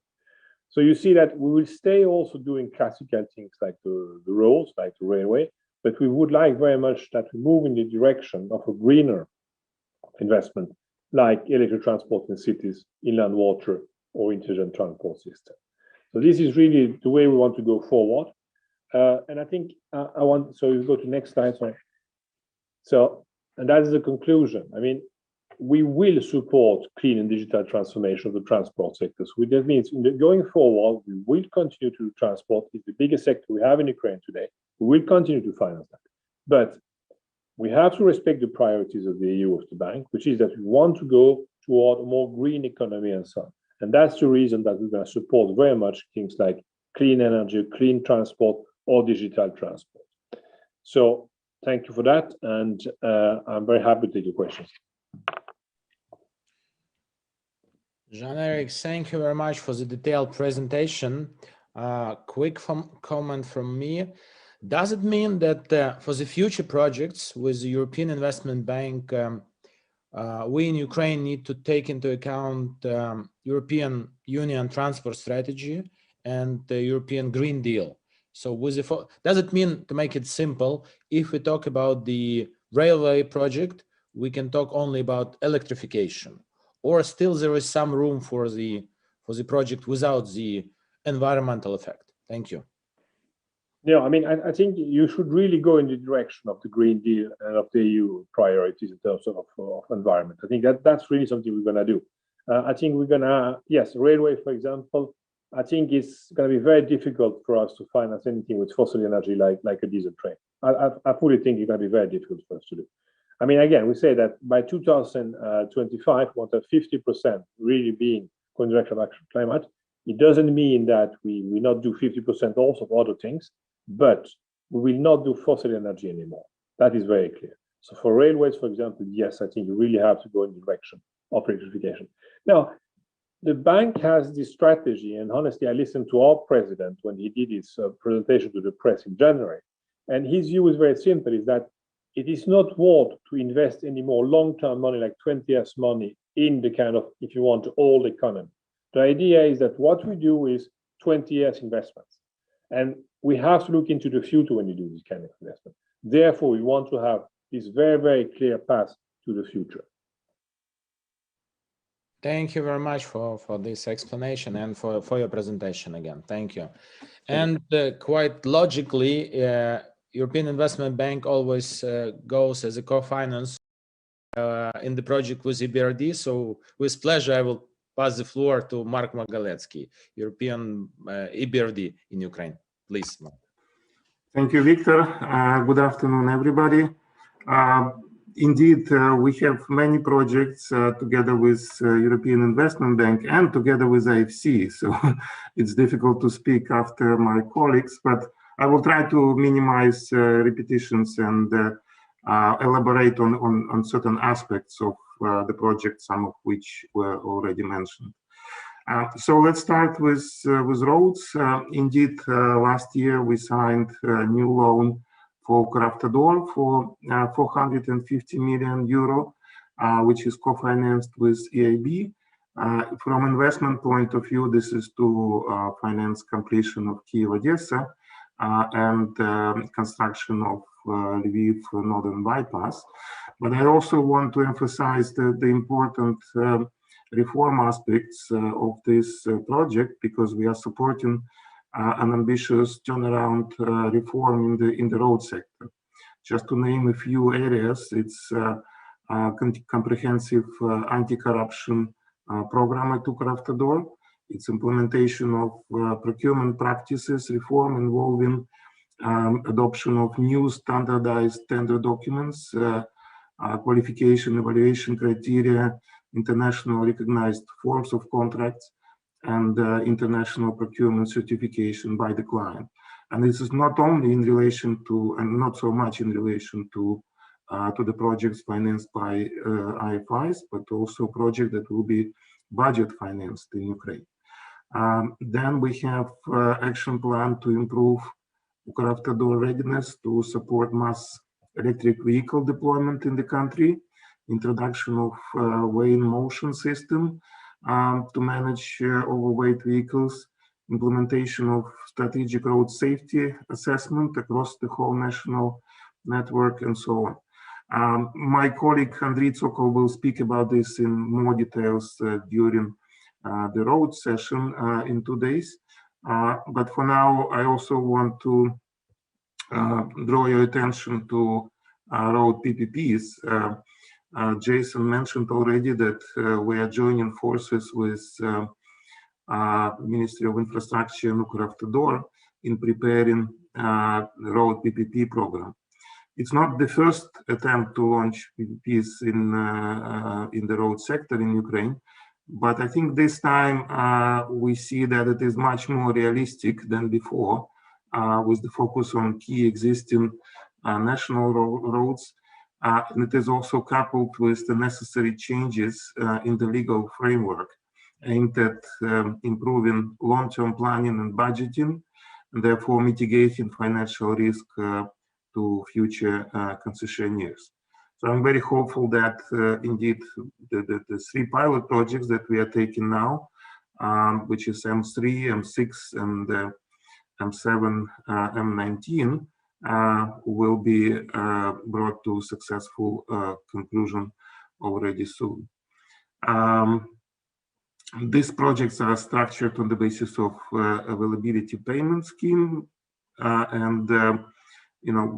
So you see that we will stay also doing classical things like the roads, like the railway, but we would like very much that we move in the direction of a greener investment, like electric transport in cities, inland water, or intelligent transport system. So this is really the way we want to go forward. And I think so you go to next slide, sorry. So, and that is the conclusion. I mean, we will support clean and digital transformation of the transport sector. So that means going forward, we will continue to do transport. It's the biggest sector we have in Ukraine today. We will continue to finance that. But we have to respect the priorities of the EU, of the bank, which is that we want to go toward a more green economy and so on. And that's the reason that we're going to support very much things like clean energy, clean transport, or digital transport. So thank you for that, and I'm very happy to take your questions. Jean-Eric, thank you very much for the detailed presentation. Quick comment from me. Does it mean that for the future projects with the European Investment Bank, we in Ukraine need to take into account European Union transport strategy and the European Green Deal? So does it mean, to make it simple, if we talk about the railway project, we can talk only about electrification, or still there is some room for the project without the environmental effect? Thank you. Yeah, I mean, I think you should really go in the direction of the Green Deal and of the EU priorities in terms of environment. I think that's really something we're going to do. I think we're going to, yes, railway, for example, I think it's going to be very difficult for us to finance anything with fossil energy like a diesel train. I fully think it's going to be very difficult for us to do. I mean, again, we say that by 2025, we want that 50% really being in the direction of action climate. It doesn't mean that we not do 50% also of other things, but we will not do fossil energy anymore. That is very clear. So for railways, for example, yes, I think you really have to go in the direction of electrification. Now, the bank has this strategy, and honestly, I listened to our president when he did his presentation to the press in January, and his view is very simple, is that it is not worth to invest any more long-term money, like 20 years money, in the kind of, if you want, old economy. The idea is that what we do is 20 years investments. And we have to look into the future when you do this kind of investment. Therefore, we want to have this very, very clear path to the future. Thank you very much for this explanation and for your presentation again. Thank you. And quite logically, European Investment Bank always goes as a co-finance in the project with EBRD. So with pleasure, I will pass the floor to Mark Magaletsky, European EBRD in Ukraine. Please, Mark. Thank you, Victor. Good afternoon, everybody. Indeed, we have many projects together with European Investment Bank and together with IFC. So it's difficult to speak after my colleagues, but I will try to minimize repetitions and elaborate on certain aspects of the project, some of which were already mentioned. So let's start with roads. Indeed, last year we signed a new loan for Craftador for 450 million euro, which is co-financed with EIB. From investment point of view, this is to finance completion of Kyiv-Odessa and construction of Lviv Northern Bypass. But I also want to emphasize the important reform aspects of this project, because we are supporting an ambitious turnaround reform in the road sector. Just to name a few areas, it's a comprehensive anti-corruption program at Craftador. It's implementation of procurement practices reform involving adoption of new standardized tender documents, qualification evaluation criteria, international recognized forms of contracts, and international procurement certification by the client. And this is not only in relation to, and not so much in relation to the projects financed by IFIs, but also project that will be budget financed in Ukraine. Then we have action plan to improve Craftador readiness to support mass electric vehicle deployment in the country, introduction of weighing motion system to manage overweight vehicles, implementation of strategic road safety assessment across the whole national network, and so on. My colleague Andriy Tsokol will speak about this in more details during the road session in 2 days. But for now, I also want to draw your attention to road PPPs. Jason mentioned already that we are joining forces with Ministry of Infrastructure and Craftador in preparing the road PPP program. It's not the first attempt to launch PPPs in the road sector in Ukraine, but I think this time we see that it is much more realistic than before with the focus on key existing national roads. And it is also coupled with the necessary changes in the legal framework aimed at improving long-term planning and budgeting, and therefore mitigating financial risk to future concessionaires. So I'm very hopeful that indeed the three pilot projects that we are taking now, which is M3, M6, and M7, M19, will be brought to successful conclusion already soon. These projects are structured on the basis of availability payment scheme, and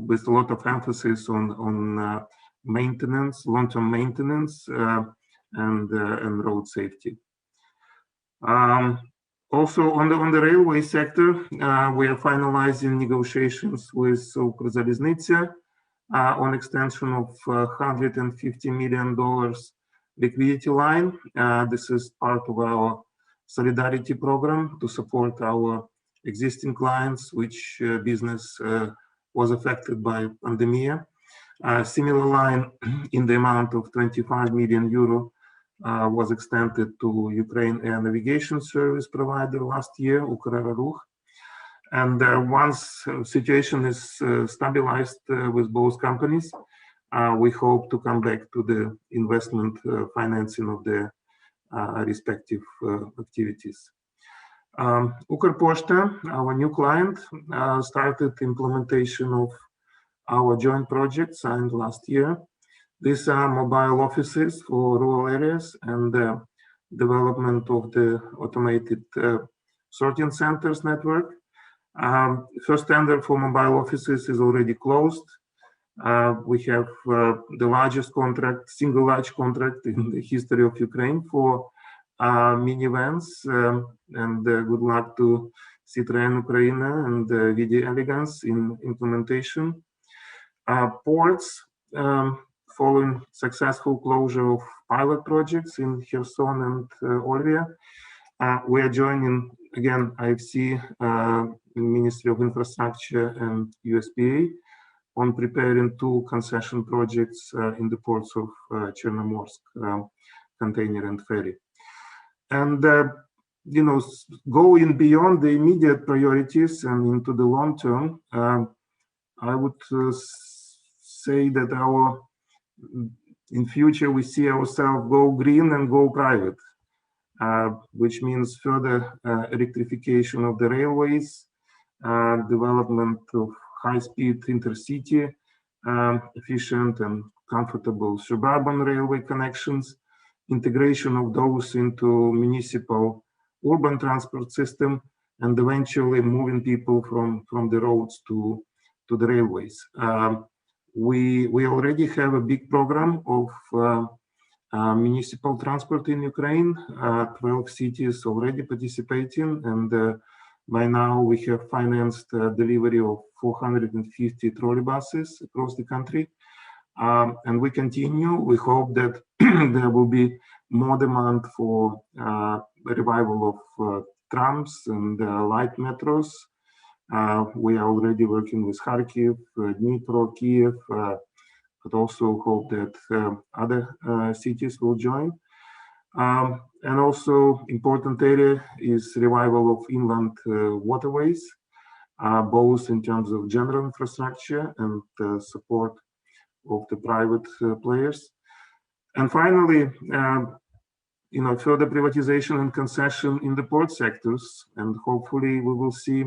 with a lot of emphasis on maintenance, long-term maintenance, and road safety. Also, on the railway sector, we are finalizing negotiations with Ukrzaliznytsia on extension of $150 million liquidity line. This is part of our solidarity program to support our existing clients, which business was affected by pandemic. A similar line in the amount of 25 million euro was extended to Ukraine Air Navigation Service provider last year, Ukreraruch. And once situation is stabilized with both companies, we hope to come back to the investment financing of the respective activities. Ukrposhta, our new client, started implementation of our joint project signed last year. These are mobile offices for rural areas and development of the automated sorting centers network. First tender for mobile offices is already closed. We have the largest contract, single large contract in the history of Ukraine for minivans, and good luck to Citroën Ukraina and VD Elegance in implementation. Ports, following successful closure of pilot projects in Kherson and Olvia, we are joining again IFC, Ministry of Infrastructure and USPA on preparing two concession projects in the ports of Chernomorsk, container and ferry. And going beyond the immediate priorities and into the long term, I would say that in future we see ourselves go green and go private, which means further electrification of the railways, development of high-speed intercity, efficient and comfortable suburban railway connections, integration of those into municipal urban transport system, and eventually moving people from the roads to the railways. We already have a big program of municipal transport in Ukraine, 12 cities already participating, and by now we have financed delivery of 450 trolleybuses across the country. And we continue. We hope that there will be more demand for revival of trams and light metros. We are already working with Kharkiv, Dnipro, Kiev, but also hope that other cities will join. And also important area is revival of inland waterways, both in terms of general infrastructure and support of the private players. And finally, further privatization and concession in the port sectors, and hopefully we will see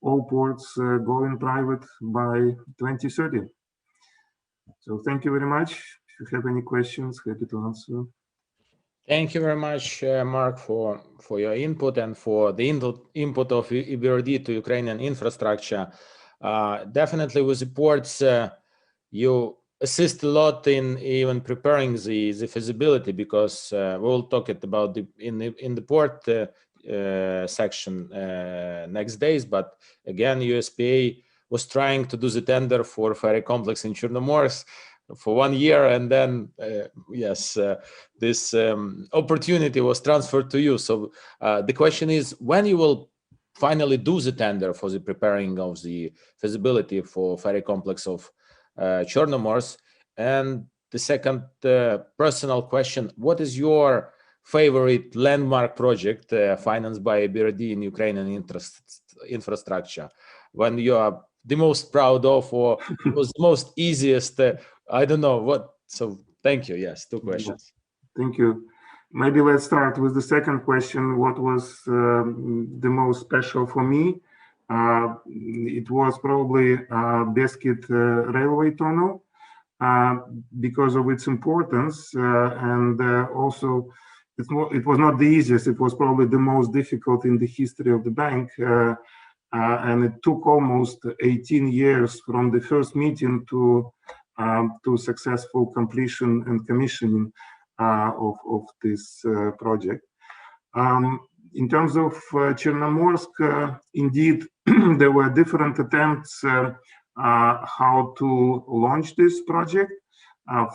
all ports going private by 2030. So thank you very much. If you have any questions, happy to answer. Thank you very much, Mark, for your input and for the input of EBRD to Ukrainian infrastructure. Definitely with the ports, you assist a lot in even preparing the feasibility, because we'll talk about in the port section next days. But again, USPA was trying to do the tender for ferry complex in Chernomorsk for 1 year, and then this opportunity was transferred to you. So the question is, when you will finally do the tender for the preparing of the feasibility for ferry complex of Chernomorsk? And the second personal question, what is your favorite landmark project financed by BRD in Ukrainian infrastructure, when you are the most proud of, or was the most easiest? I don't know what. So thank you. Yes, two questions. Thank you. Maybe let's start with the second question. What was the most special for me? It was probably Beskid railway tunnel because of its importance, and also it was not the easiest. It was probably the most difficult in the history of the bank, and it took almost 18 years from the first meeting to successful completion and commissioning of this project. In terms of Chernomorsk, indeed, there were different attempts how to launch this project.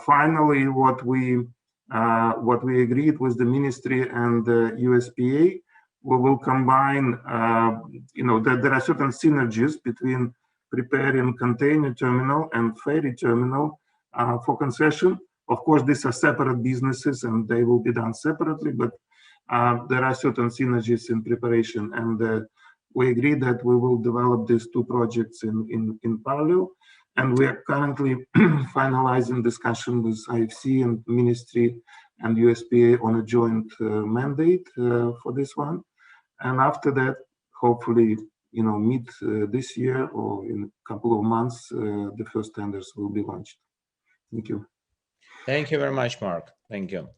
Finally, what we agreed with the ministry and the USPA, we will combine, that there are certain synergies between preparing container terminal and ferry terminal for concession. Of course, these are separate businesses and they will be done separately, but there are certain synergies in preparation. And we agree that we will develop these two projects in parallel. And we are currently finalizing discussion with IFC and Ministry and USPA on a joint mandate for this one. And after that, hopefully, mid this year or in a couple of months, the first tenders will be launched. Thank you. Thank you very much, Mark. Thank you.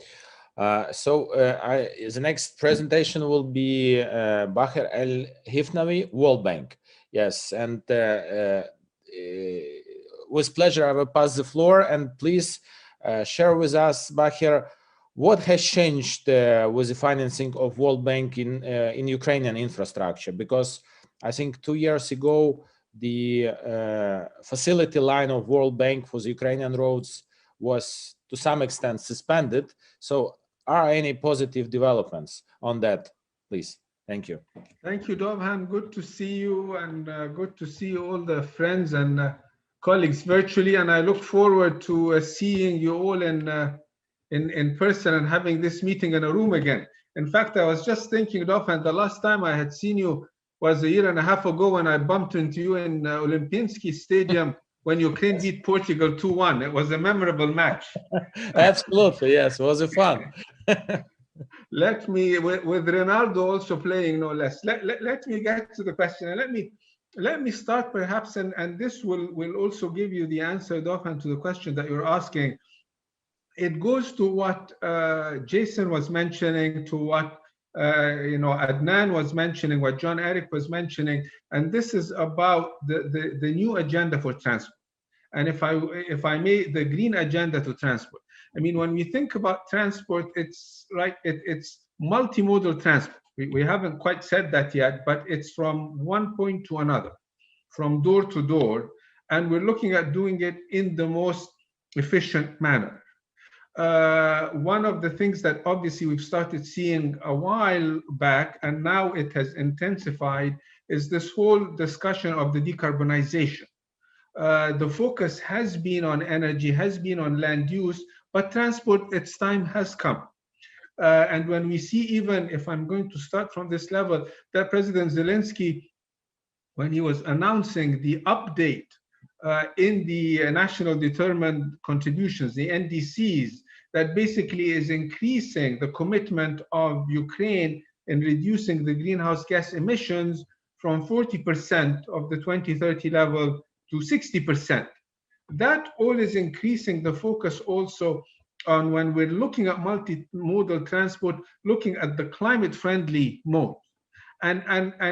The next presentation will be Baher El-Hifnawi, World Bank. Yes, and with pleasure, I will pass the floor, and please share with us, Baher, what has changed with the financing of World Bank in Ukrainian infrastructure? Because I think 2 years ago, the facility line of World Bank for the Ukrainian roads was to some extent suspended. So are any positive developments on that, please? Thank you. Thank you, Dovhan. Good to see you, and good to see all the friends and colleagues virtually. And I look forward to seeing you all in person and having this meeting in a room again. In fact, I was just thinking, Dovhan, the last time I had seen you was 1.5 years ago when I bumped into you in Olimpiansky Stadium when Ukraine beat Portugal 2-1. It was a memorable match. Absolutely, yes, it was fun. Let me, with Ronaldo also playing, no less. Let me get to the question, and let me start perhaps, and this will also give you the answer, Dovhan, to the question that you're asking. It goes to what Jason was mentioning, to what Adnan was mentioning, what John Eric was mentioning, and this is about the new agenda for transport. And if I may, the green agenda to transport. I mean, when we think about transport, it's multimodal transport. We haven't quite said that yet, but it's from one point to another, from door to door, and we're looking at doing it in the most efficient manner. One of the things that obviously we've started seeing a while back, and now it has intensified, is this whole discussion of the decarbonization. The focus has been on energy, has been on land use, but transport, its time has come. And when we see, even if I'm going to start from this level, that President Zelensky, when he was announcing the update in the national determined contributions, the NDCs, that basically is increasing the commitment of Ukraine in reducing the greenhouse gas emissions from 40% of the 2030 level to 60%. That all is increasing the focus also on, when we're looking at multimodal transport, looking at the climate-friendly mode. And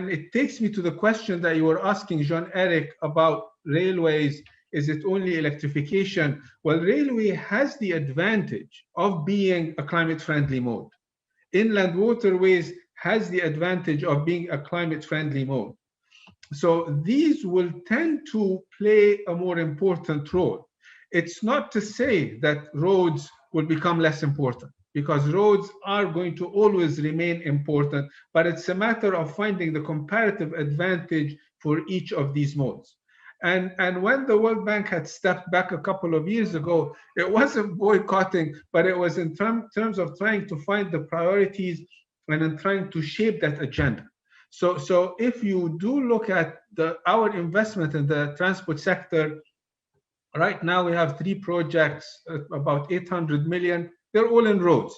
it takes me to the question that you were asking, Jean-Eric, about railways. Is it only electrification? Well, railway has the advantage of being a climate-friendly mode. Inland waterways has the advantage of being a climate-friendly mode. So these will tend to play a more important role. It's not to say that roads will become less important, because roads are going to always remain important, but it's a matter of finding the comparative advantage for each of these modes. And when the World Bank had stepped back a couple of years ago, it wasn't boycotting, but it was in terms of trying to find the priorities and in trying to shape that agenda. So if you do look at our investment in the transport sector, right now we have 3 projects, about 800 million. They're all in roads,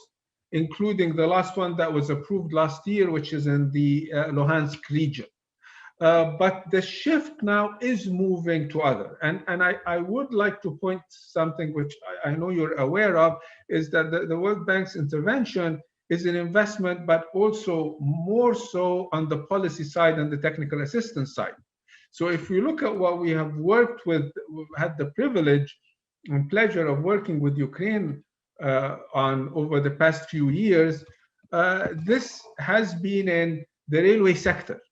including the last one that was approved last year, which is in the Luhansk region. But the shift now is moving to other. And I would like to point something which I know you're aware of, is that the World Bank's intervention is an investment, but also more so on the policy side and the technical assistance side. So if we look at what we have worked with, we've had the privilege and pleasure of working with Ukraine on over the past few years, this has been in the railway sector,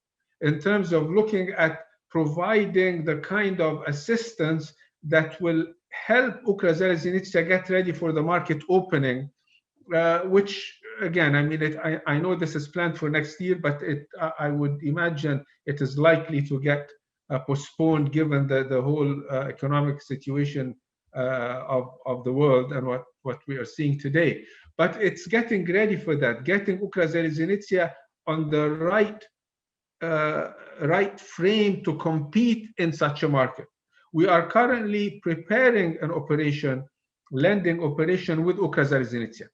in terms of looking at providing the kind of assistance that will help Ukrazaliznytsia get ready for the market opening, which again, I mean, I know this is planned for next year, but I would imagine it is likely to get postponed given the whole economic situation of the world and what we are seeing today. But it's getting ready for that, getting Ukrazaliznytsia on the right frame to compete in such a market. We are currently preparing an operation, lending operation with Ukrazaliznytsia,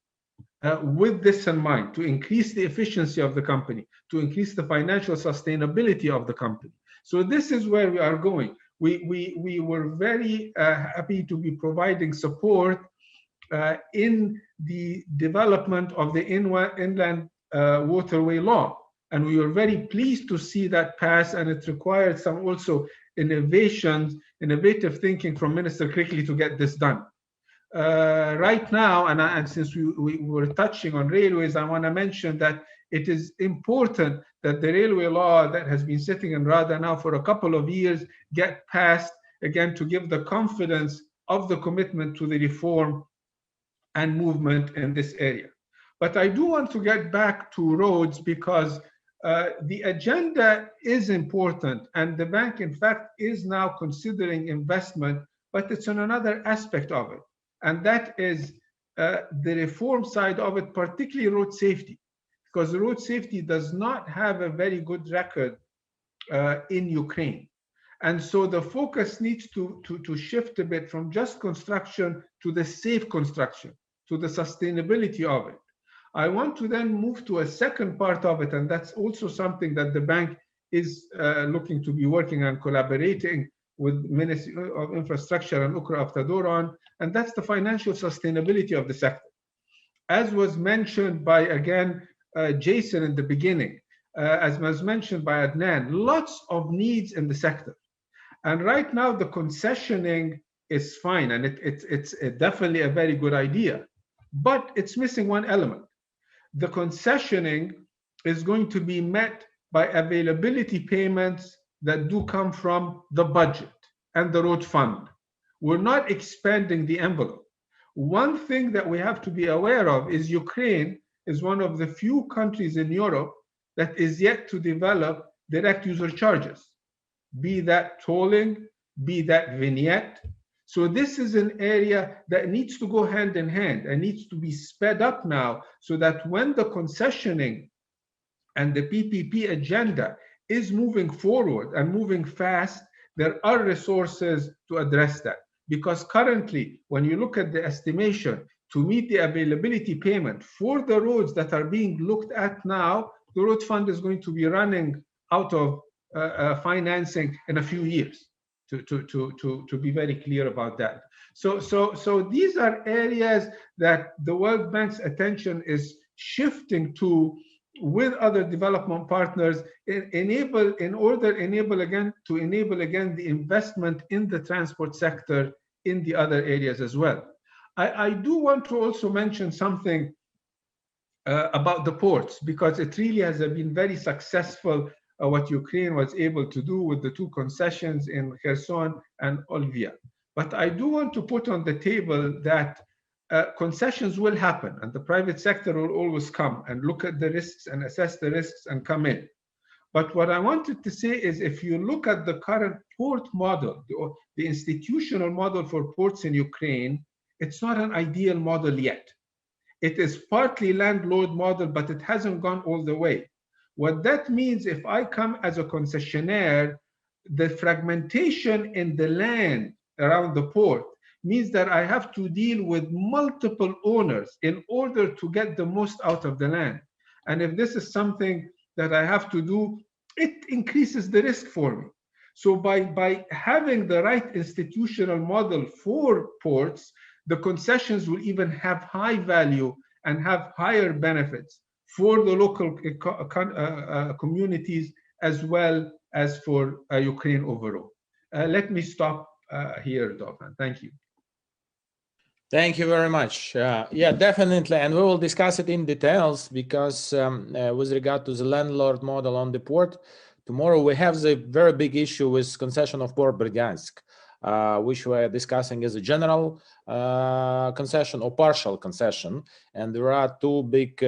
with this in mind, to increase the efficiency of the company, to increase the financial sustainability of the company. So this is where we are going. We were very happy to be providing support in the development of the inland waterway law. And we were very pleased to see that pass, and it required some also innovative thinking from Minister Krikli to get this done. Right now, and since we were touching on railways, I want to mention that it is important that the railway law that has been sitting in Rada now for a couple of years get passed, again, to give the confidence of the commitment to the reform and movement in this area. But I do want to get back to roads, because the agenda is important, and the bank, in fact, is now considering investment, but it's on another aspect of it, and that is the reform side of it, particularly road safety, because road safety does not have a very good record in Ukraine. And so the focus needs to shift a bit from just construction to the safe construction, to the sustainability of it. I want to then move to a second part of it, and that's also something that the bank is looking to be working on, collaborating with Ministry of Infrastructure and Ukra on, and that's the financial sustainability of the sector. As was mentioned by, again, Jason in the beginning, as was mentioned by Adnan, lots of needs in the sector. And right now, the concessioning is fine, and it's definitely a very good idea, but it's missing one element. The concessioning is going to be met by availability payments that do come from the budget and the road fund. We're not expanding the envelope. One thing that we have to be aware of is Ukraine is one of the few countries in Europe that is yet to develop direct user charges, be that tolling, be that vignette. So this is an area that needs to go hand in hand and needs to be sped up now, so that when the concessioning and the PPP agenda is moving forward and moving fast, there are resources to address that. Because currently, when you look at the estimation to meet the availability payment for the roads that are being looked at now, the road fund is going to be running out of financing in a few years. To be very clear about that. So these are areas that the World Bank's attention is shifting to with other development partners to enable again the investment in the transport sector in the other areas as well. I do want to also mention something about the ports, because it really has been very successful what Ukraine was able to do with the 2 concessions in Kherson and Olvia. But I do want to put on the table that concessions will happen, and the private sector will always come and look at the risks and assess the risks and come in. But what I wanted to say is, if you look at the current port model, the institutional model for ports in Ukraine, it's not an ideal model yet. It is partly landlord model, but it hasn't gone all the way. What that means, if I come as a concessionaire, the fragmentation in the land around the port means that I have to deal with multiple owners in order to get the most out of the land. And if this is something that I have to do, it increases the risk for me. So by having the right institutional model for ports, the concessions will even have high value and have higher benefits for the local communities as well as for Ukraine overall. Let me stop here, Dovhan. Thank you. Thank you very much. Yeah, definitely. And we will discuss it in details because with regard to the landlord model on the port, tomorrow we have the very big issue with concession of Port Berdyansk, which we're discussing as a general concession or partial concession. And there are two big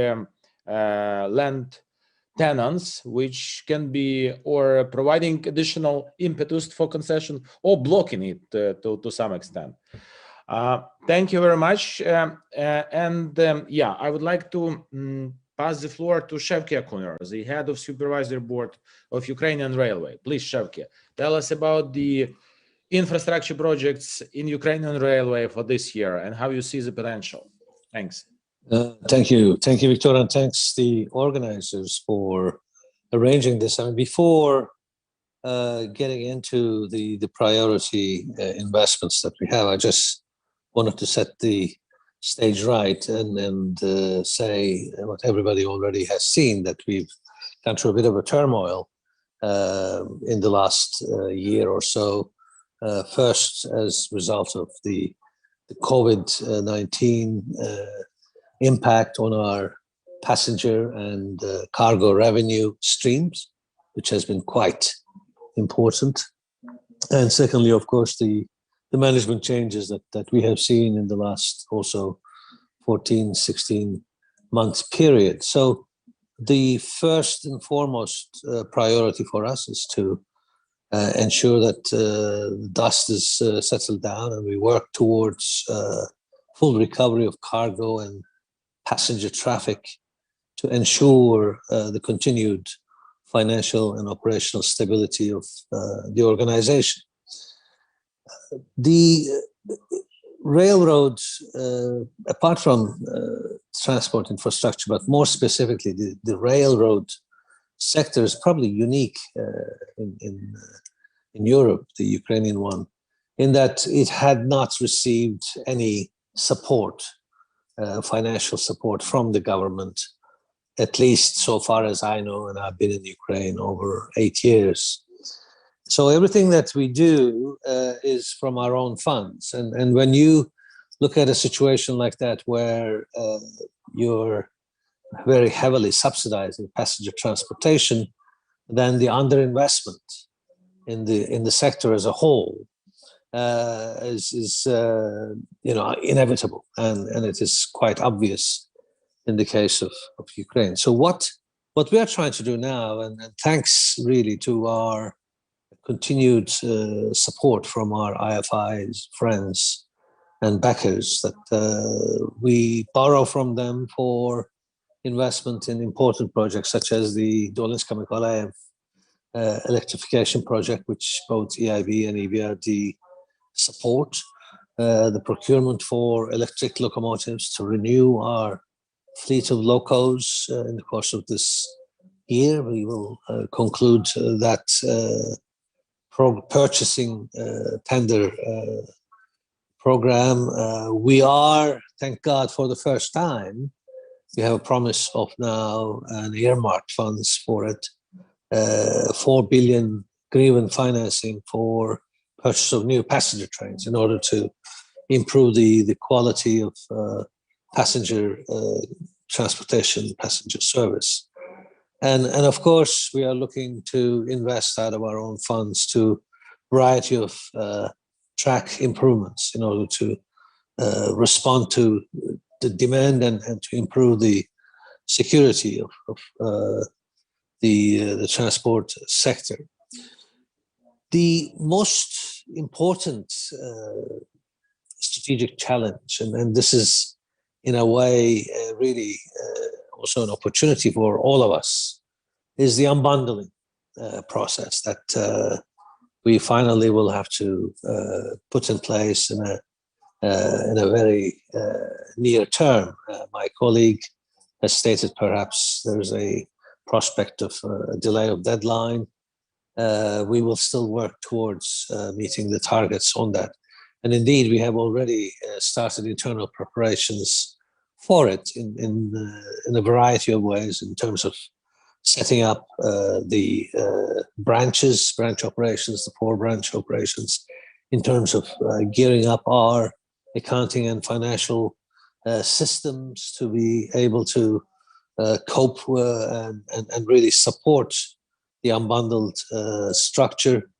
land tenants which can be or providing additional impetus for concession or blocking it to some extent. Thank you very much. Yeah, I would like to pass the floor to Shevki Akuner, the head of supervisory board of Ukrainian Railway. Please, Shevki, tell us about the infrastructure projects in Ukrainian Railway for this year and how you see the potential. Thanks. Thank you, Victor, and thanks the organizers for arranging this. I mean, before getting into the priority investments that we have, I just wanted to set the stage right and say what everybody already has seen, that we've gone through a bit of a turmoil in the last year or so. First, as a result of the COVID-19 impact on our passenger and cargo revenue streams, which has been quite important. And secondly, of course, the management changes that we have seen in the last also 14, 16 months period. So the first and foremost priority for us is to ensure that the dust is settled down and we work towards full recovery of cargo and passenger traffic to ensure the continued financial and operational stability of the organization. The railroads, apart from transport infrastructure, but more specifically the railroad sector is probably unique in Europe, the Ukrainian one, in that it had not received any support, financial support from the government, at least so far as I know, and I've been in Ukraine over 8 years. So everything that we do is from our own funds. And when you look at a situation like that where you're very heavily subsidizing passenger transportation, then the underinvestment in the sector as a whole is inevitable, and it is quite obvious in the case of Ukraine. So what we are trying to do now, and thanks really to our continued support from our IFIs, friends, and backers, that we borrow from them for investment in important projects such as the Dolinska-Mykolaiv electrification project, which both EIB and EBRD support, the procurement for electric locomotives to renew our fleet of locos in the course of this year. We will conclude that purchasing tender program. We are, thank God, for the first time, we have a promise of now an earmarked funds for it, 4 billion hryvnia financing for purchase of new passenger trains in order to improve the quality of passenger transportation, passenger service. And of course, we are looking to invest out of our own funds to a variety of track improvements in order to respond to the demand and to improve the security of the transport sector. The most important strategic challenge, and this is in a way really also an opportunity for all of us, is the unbundling process that we finally will have to put in place in a very near term. My colleague has stated perhaps there's a prospect of a delay of deadline. We will still work towards meeting the targets on that. And indeed, we have already started internal preparations for it in a variety of ways, in terms of setting up the branch operations, the 4 branch operations, in terms of gearing up our accounting and financial systems to be able to cope and really support the unbundled structure.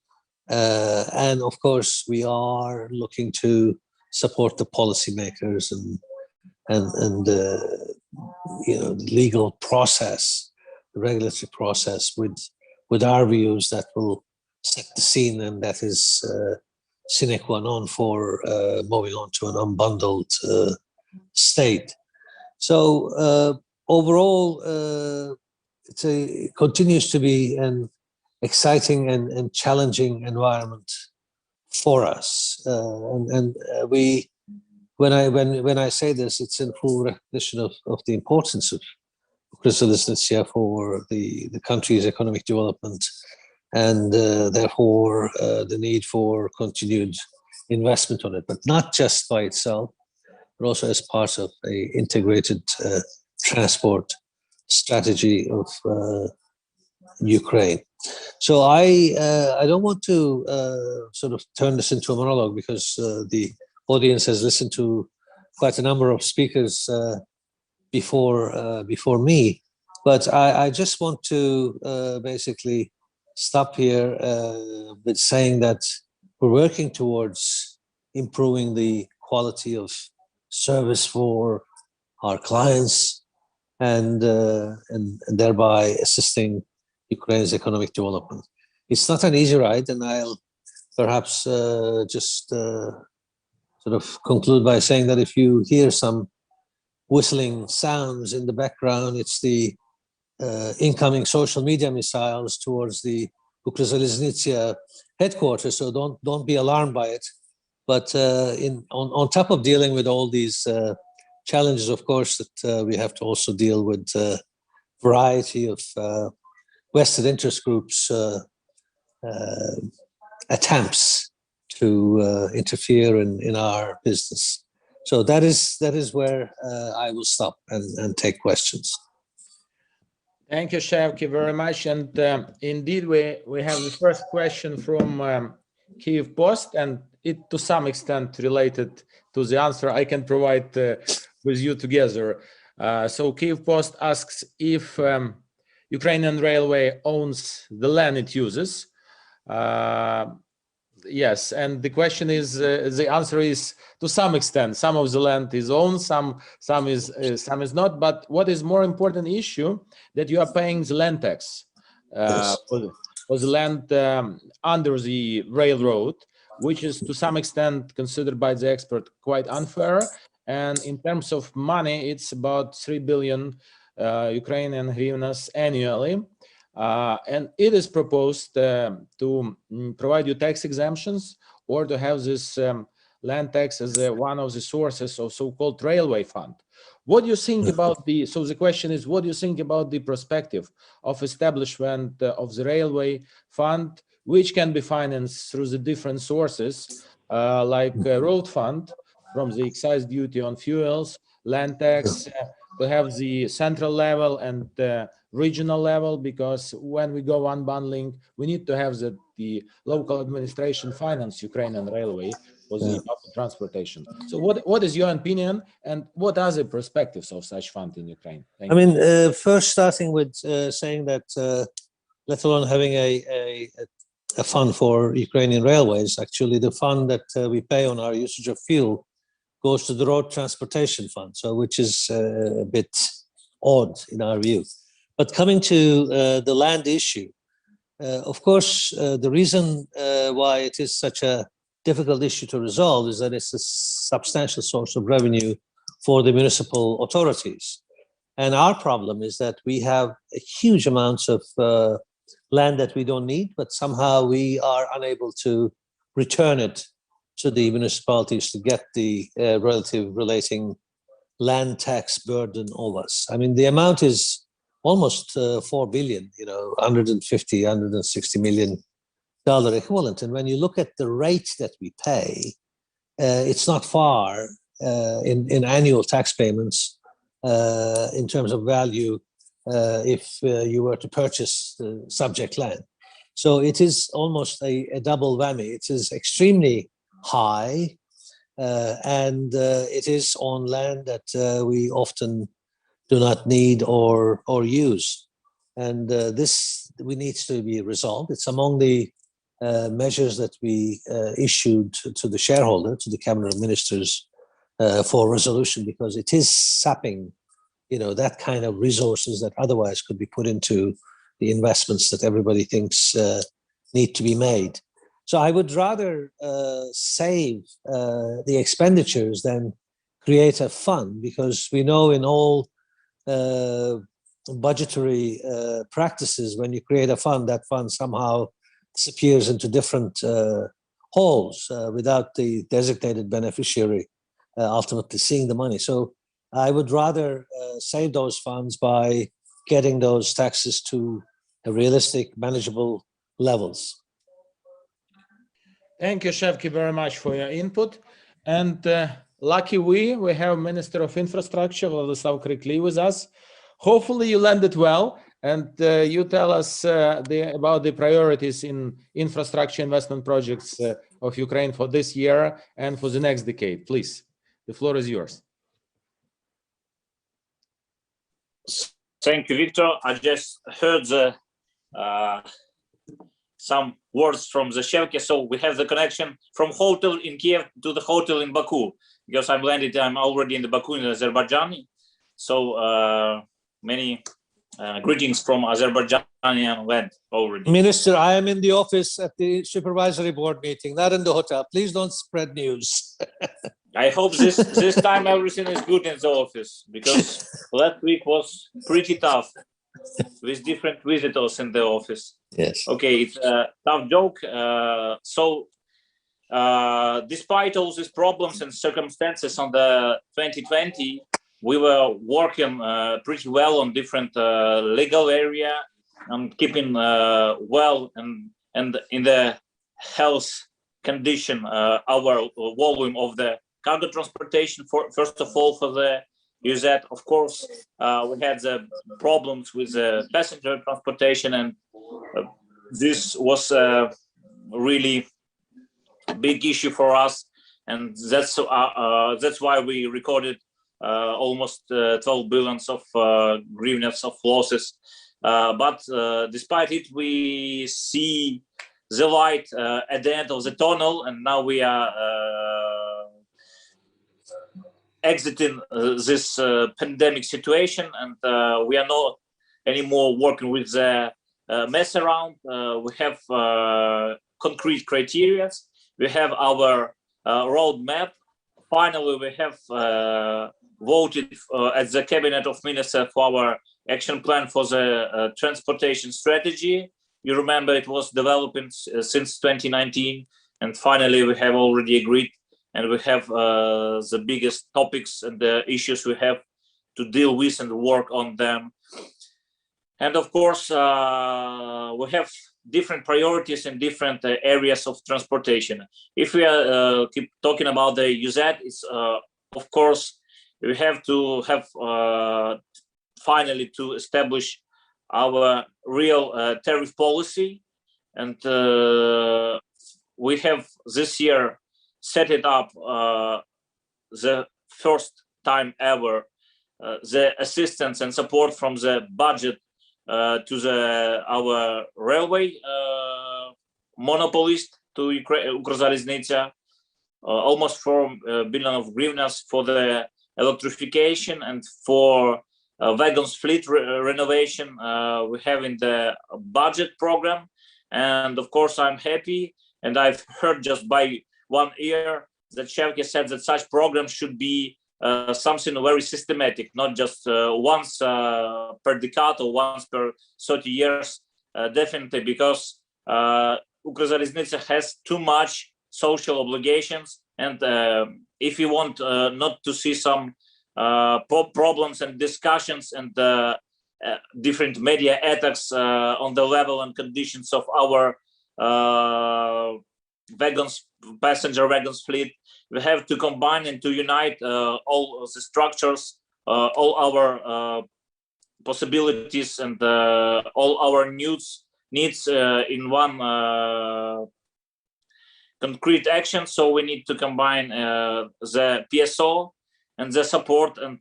And of course, we are looking to support the policymakers and the legal process, the regulatory process, with our views that will set the scene, and that is sine qua non for moving on to an unbundled state. So overall, it continues to be an exciting and challenging environment for us. We, when I say this, it's in full recognition of the importance of Kriziliznice for the country's economic development, and therefore the need for continued investment on it, but not just by itself, but also as part of an integrated transport strategy of Ukraine. So I don't want to sort of turn this into a monologue, because the audience has listened to quite a number of speakers before me, but I just want to basically stop here with saying that we're working towards improving the quality of service for our clients, and thereby assisting Ukraine's economic development. It's not an easy ride, and I'll perhaps just sort of conclude by saying that if you hear some whistling sounds in the background, it's the incoming social media missiles towards the Ukrzaliznytsia headquarters, so don't be alarmed by it. But on top of dealing with all these challenges, of course, that we have to also deal with a variety of vested interest groups' attempts to interfere in our business. So that is where I will stop and take questions. Thank you, Shevki, very much. And indeed, we have the first question from Kyiv Post, and it to some extent related to the answer I can provide with you together. So Kyiv Post asks if Ukrainian Railway owns the land it uses. Yes, and the question is, the answer is to some extent. Some of the land is owned, some is not. But what is more important issue, that you are paying the land tax for the land under the railroad, which is to some extent considered by the expert quite unfair. And in terms of money, it's about 3 billion Ukrainian hryvnias annually. And it is proposed to provide you tax exemptions, or to have this land tax as one of the sources of so-called railway fund. What do you think about so the question is, what do you think about the perspective of establishment of the railway fund, which can be financed through the different sources, like road fund from the excise duty on fuels, land tax, to have the central level and regional level, because when we go unbundling, we need to have the local administration finance Ukrainian railway for the public transportation. So what is your opinion, and what are the perspectives of such fund in Ukraine? Thank you. First starting with saying that let alone having a fund for Ukrainian railways, actually the fund that we pay on our usage of fuel goes to the Road Transportation Fund, so which is a bit odd in our view. But coming to the land issue, of course, the reason why it is such a difficult issue to resolve is that it's a substantial source of revenue for the municipal authorities. And our problem is that we have a huge amounts of land that we don't need, but somehow we are unable to return it to the municipalities to get the relative relating land tax burden of us. I mean, the amount is almost 4 billion, 150, 160 million dollar equivalent. And when you look at the rate that we pay, it's not far in annual tax payments in terms of value if you were to purchase the subject land. So it is almost a double whammy. It is extremely high, and it is on land that we often do not need or use. And this needs to be resolved. It's among the measures that we issued to the shareholder, to the Cabinet of Ministers for resolution, because it is sapping, that kind of resources that otherwise could be put into the investments that everybody thinks need to be made. So I would rather save the expenditures than create a fund, because we know in all budgetary practices, when you create a fund, that fund somehow disappears into different holes without the designated beneficiary ultimately seeing the money. So I would rather save those funds by getting those taxes to a realistic, manageable levels. Thank you, Shevki, very much for your input. And lucky we have Minister of Infrastructure, Vladislav Krikly, with us. Hopefully you landed well, and you tell us about the priorities in infrastructure investment projects of Ukraine for this year and for the next decade. Please, the floor is yours. Thank you, Victor. I just heard some words from the Shevki. So we have the connection from hotel in Kiev to the hotel in Baku, because I'm already in the Baku in Azerbaijan. So many greetings from Azerbaijanian land already. Minister, I am in the office at the supervisory board meeting, not in the hotel. Please don't spread news. I hope this time everything is good in the office, because last week was pretty tough with different visitors in the office. Yes. Okay, it's a tough joke. Despite all these problems and circumstances on the 2020, we were working pretty well on different legal area and keeping well and in the health condition our volume of the cargo transportation. First of all, for the UZ, of course, we had the problems with the passenger transportation, and this was a really big issue for us, and that's why we recorded almost 12 billion of hryvnias of losses. But despite it, we see the light at the end of the tunnel, and now we are exiting this pandemic situation, and we are not anymore working with the mess around. We have concrete criteria. We have our roadmap. Finally, we have voted at the Cabinet of Ministers for our action plan for the transportation strategy. You remember it was developing since 2019, and finally we have already agreed, and we have the biggest topics and the issues we have to deal with and work on them. And of course, we have different priorities in different areas of transportation. If we keep talking about the UZ, it's of course we have to have finally to establish our real tariff policy, and we have this year set it up the first time ever the assistance and support from the budget to our railway monopolist, to Ukrzaliznytsia. almost 4 billion of hryvnias for the electrification and for wagons fleet renovation we have in the budget program. And of course, I'm happy, and I've heard just by 1 year that Shevke said that such programs should be something very systematic, not just once per decade or once per 30 years, definitely, because Ukrzaliznytsia has too much social obligations, and if you want not to see some problems and discussions and different media attacks on the level and conditions of our passenger wagons fleet, we have to combine and to unite all the structures, all our possibilities and all our needs in one concrete action. So we need to combine the PSO and the support and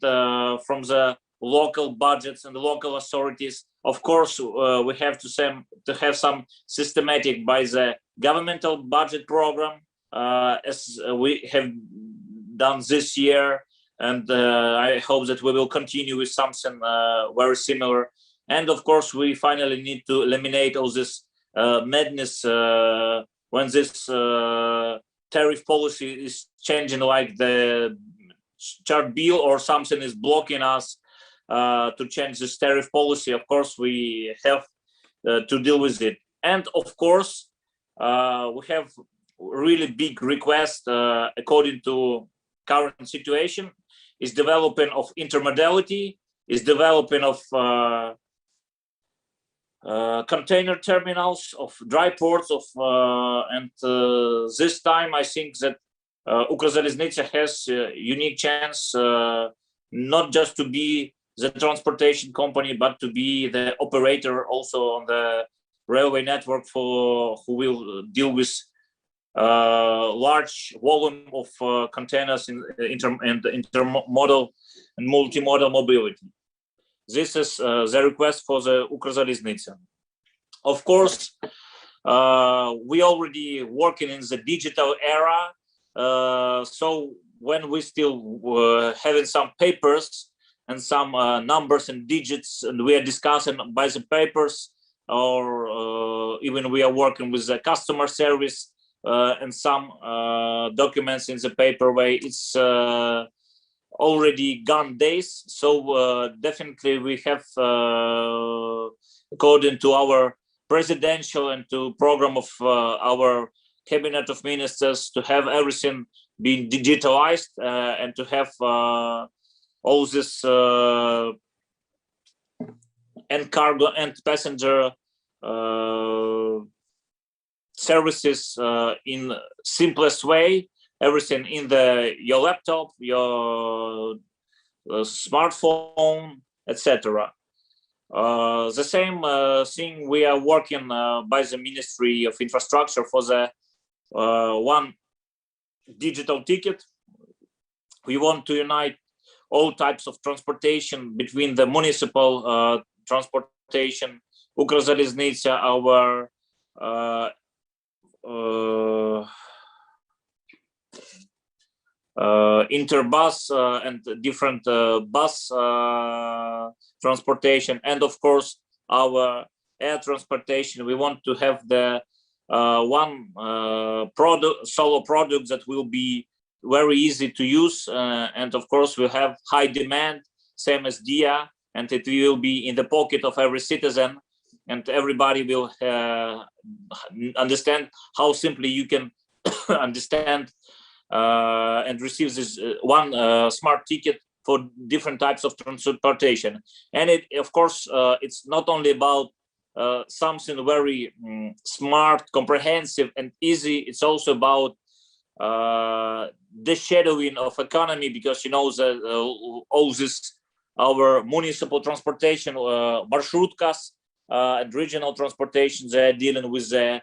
from the local budgets and the local authorities. Of course, we have to have some systematic by the governmental budget program, as we have done this year, and I hope that we will continue with something very similar. And of course, we finally need to eliminate all this madness when this tariff policy is changing, like the chart bill or something is blocking us to change this tariff policy. Of course, we have to deal with it. And of course, we have really big request according to current situation is developing of intermodality, is developing of container terminals, of dry ports, of and this time I think that Ukrzaliznytsia has a unique chance not just to be the transportation company, but to be the operator also on the railway network who will deal with large volume of containers in intermodal and multimodal mobility. This is the request for the Ukrzaliznytsia. Of course, we already working in the digital era. So when we still having some papers and some numbers and digits, and we are discussing by the papers, or even we are working with the customer service and some documents in the paper way, it's already gone days. So definitely we have, according to our presidential and to program of our cabinet of ministers, to have everything being digitalized and to have all this and cargo and passenger services in simplest way, everything in your laptop, your smartphone, etc. The same thing we are working by the Ministry of Infrastructure for the one digital ticket. We want to unite all types of transportation between the municipal transportation, Ukrzaliznytsia, our interbus and different bus transportation, and of course our air transportation. We want to have the one solo product that will be very easy to use, and of course we have high demand, same as DIA, and it will be in the pocket of every citizen, and everybody will understand how simply you can understand and receive this one smart ticket for different types of transportation. And it, of course, it's not only about something very smart, comprehensive, and easy. It's also about the shadowing of economy, because you know that all this our municipal transportation, marshutkas and regional transportation, they're dealing with the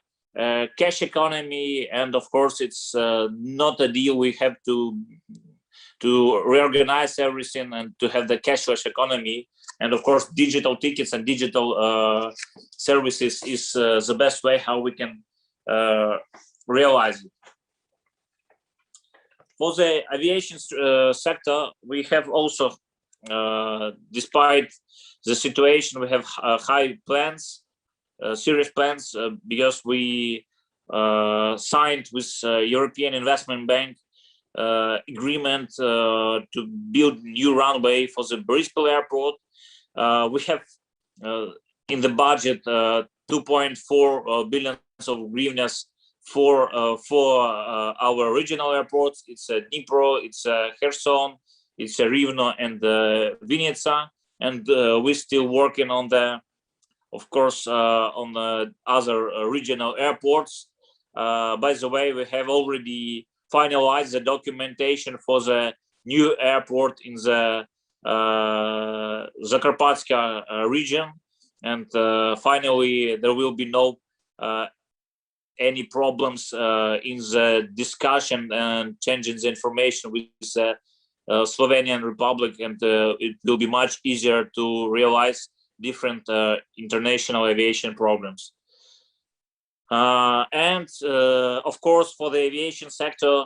cash economy, and of course it's not a deal. We have to reorganize everything and to have the cashless economy, and of course digital tickets and digital services is the best way how we can realize it. For the aviation sector, we have also, despite the situation, we have high plans, serious plans, because we signed with European Investment Bank agreement to build new runway for the Bristol airport. We have in the budget 2.4 billion of hryvnias for our regional airports. It's Dnipro, it's Kherson, it's Rivne and Vinnytsia, and we're still working on the, of course, on the other regional airports. By the way, we have already finalized the documentation for the new airport in the Zakarpatska region, and finally there will be no any problems in the discussion and changing the information with the Slovenian Republic, and it will be much easier to realize different international aviation programs. And of course, for the aviation sector,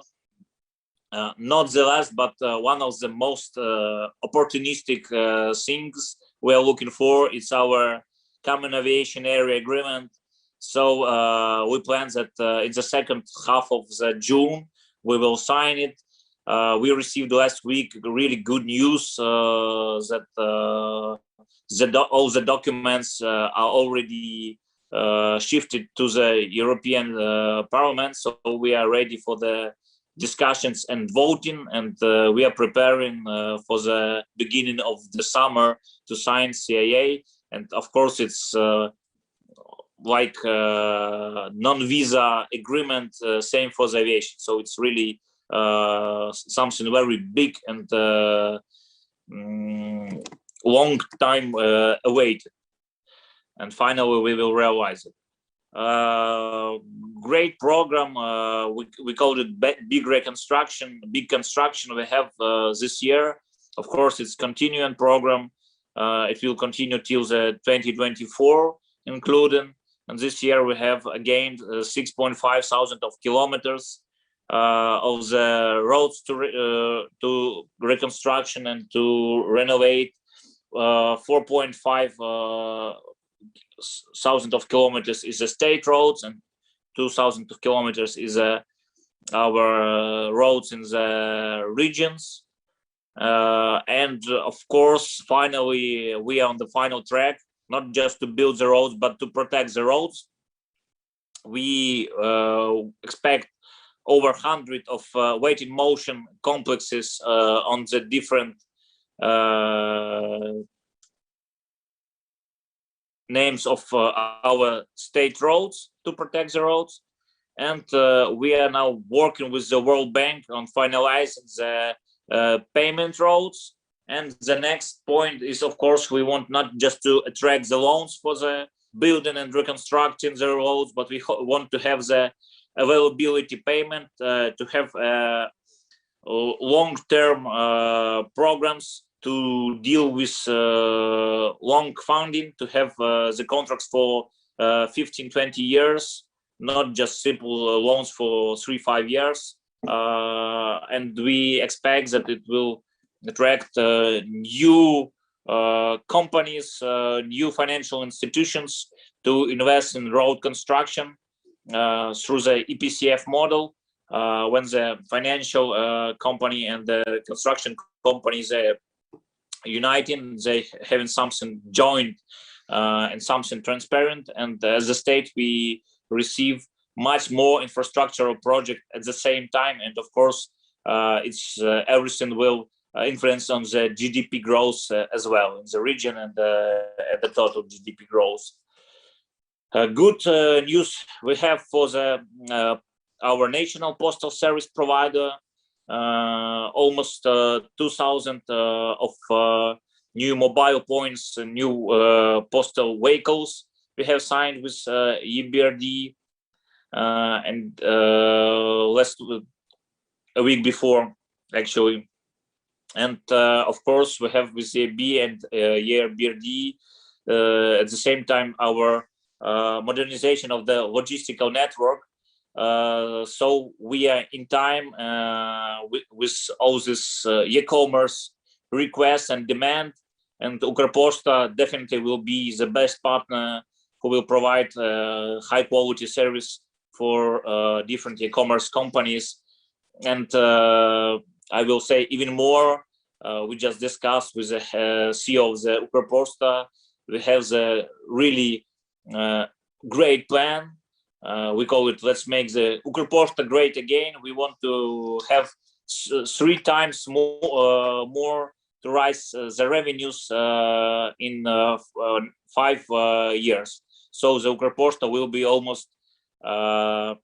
not the last, but one of the most opportunistic things we are looking for is our common aviation area agreement. So we plan that in the second half of June, we will sign it. We received last week really good news that all the documents are already shifted to the European Parliament. So we are ready for the discussions and voting, and we are preparing for the beginning of the summer to sign CAA. And of course, it's like non-visa agreement, same for the aviation. So it's really something very big and long time awaited. And finally, we will realize it. Great program. We called it big reconstruction, big construction we have this year. Of course, it's continuing program. It will continue till the 2024, including. And this year we have again 6,500 of kilometers of the roads to reconstruction and to renovate. 4,500 of kilometers is the state roads, and 2,000 kilometers is our roads in the regions. And of course, finally, we are on the final track, not just to build the roads, but to protect the roads. We expect over 100 of weight in motion complexes on the different names of our state roads to protect the roads. And we are now working with the World Bank on finalizing the payment roads. And the next point is, of course, we want not just to attract the loans for the building and reconstructing the roads, but we want to have the availability payment, to have long-term programs to deal with long funding, to have the contracts for 15, 20 years, not just simple loans for 3-5 years. And we expect that it will attract new companies, new financial institutions to invest in road construction through the EPCF model. When the financial company and the construction companies are uniting, they having something joint and something transparent. And as a state, we receive much more infrastructural project at the same time. And of course, it's everything will influence on the GDP growth as well in the region and at the total GDP growth. Good news we have for the our national postal service provider. Almost 2,000 of new mobile points, new postal vehicles we have signed with EBRD, and a week before actually. And of course, we have with EIB and EBRD at the same time our modernization of the logistical network. So we are in time with all this e-commerce requests and demand, and Ukrposhta definitely will be the best partner who will provide high quality service for different e-commerce companies. And I will say even more, we just discussed with the CEO of the Ukrposhta. We have the really great plan. We call it "Let's make the Ukrposhta great again." We want to have 3 times more to rise the revenues in 5 years. So the Ukrposhta will be almost a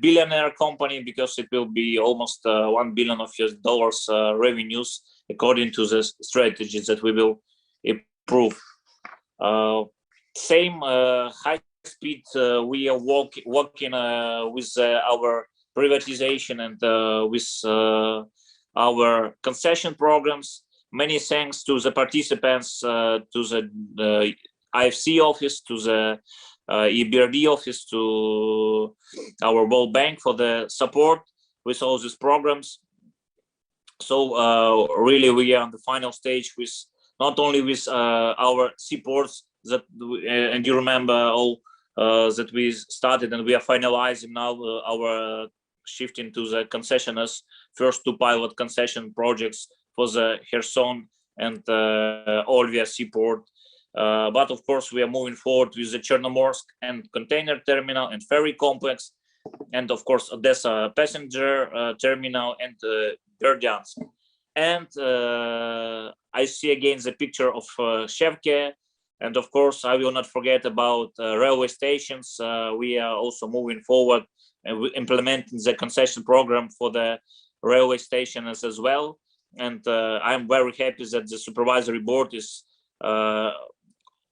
billionaire company, because it will be almost $1 billion of US revenues according to the strategies that we will improve. Same high speed we are working with our privatization and with our concession programs. Many thanks to the participants, to the IFC office, to the EBRD office, to our World Bank for the support with all these programs. So really we are on the final stage with not only with our seaports that and you remember all that we started, and we are finalizing now our shifting to the concessioners, first 2 pilot concession projects for the Kherson and Olvia seaport. But of course, we are moving forward with the Chernomorsk and container terminal and ferry complex, and of course, Odessa passenger terminal and Berdyansk. And I see again the picture of Shevke. And of course, I will not forget about railway stations. We are also moving forward and implementing the concession program for the railway stations as well. And I'm very happy that the supervisory board is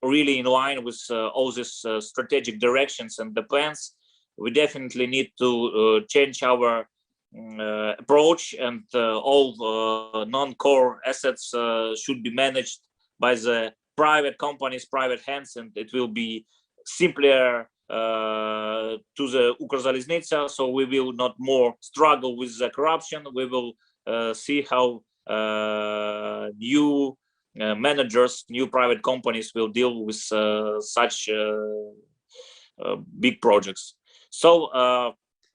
really in line with all these strategic directions and the plans. We definitely need to change our approach, and all non-core assets should be managed by the private companies, private hands, and it will be simpler to the Ukrzaliznytsia. So we will not more struggle with the corruption. We will see how new managers, new private companies will deal with such big projects. So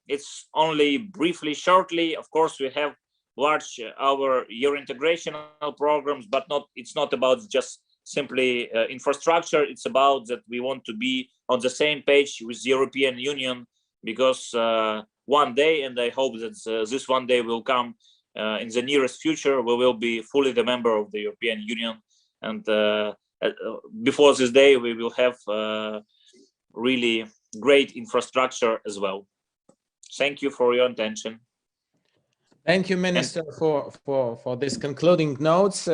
it's only briefly, shortly. Of course, we have large our year integration programs, but it's not about just simply infrastructure. It's about that we want to be on the same page with the European Union, because one day, and I hope that this one day will come in the nearest future, we will be fully the member of the European Union. And before this day, we will have really great infrastructure as well. Thank you for your attention. Thank you, Minister, for this concluding notes.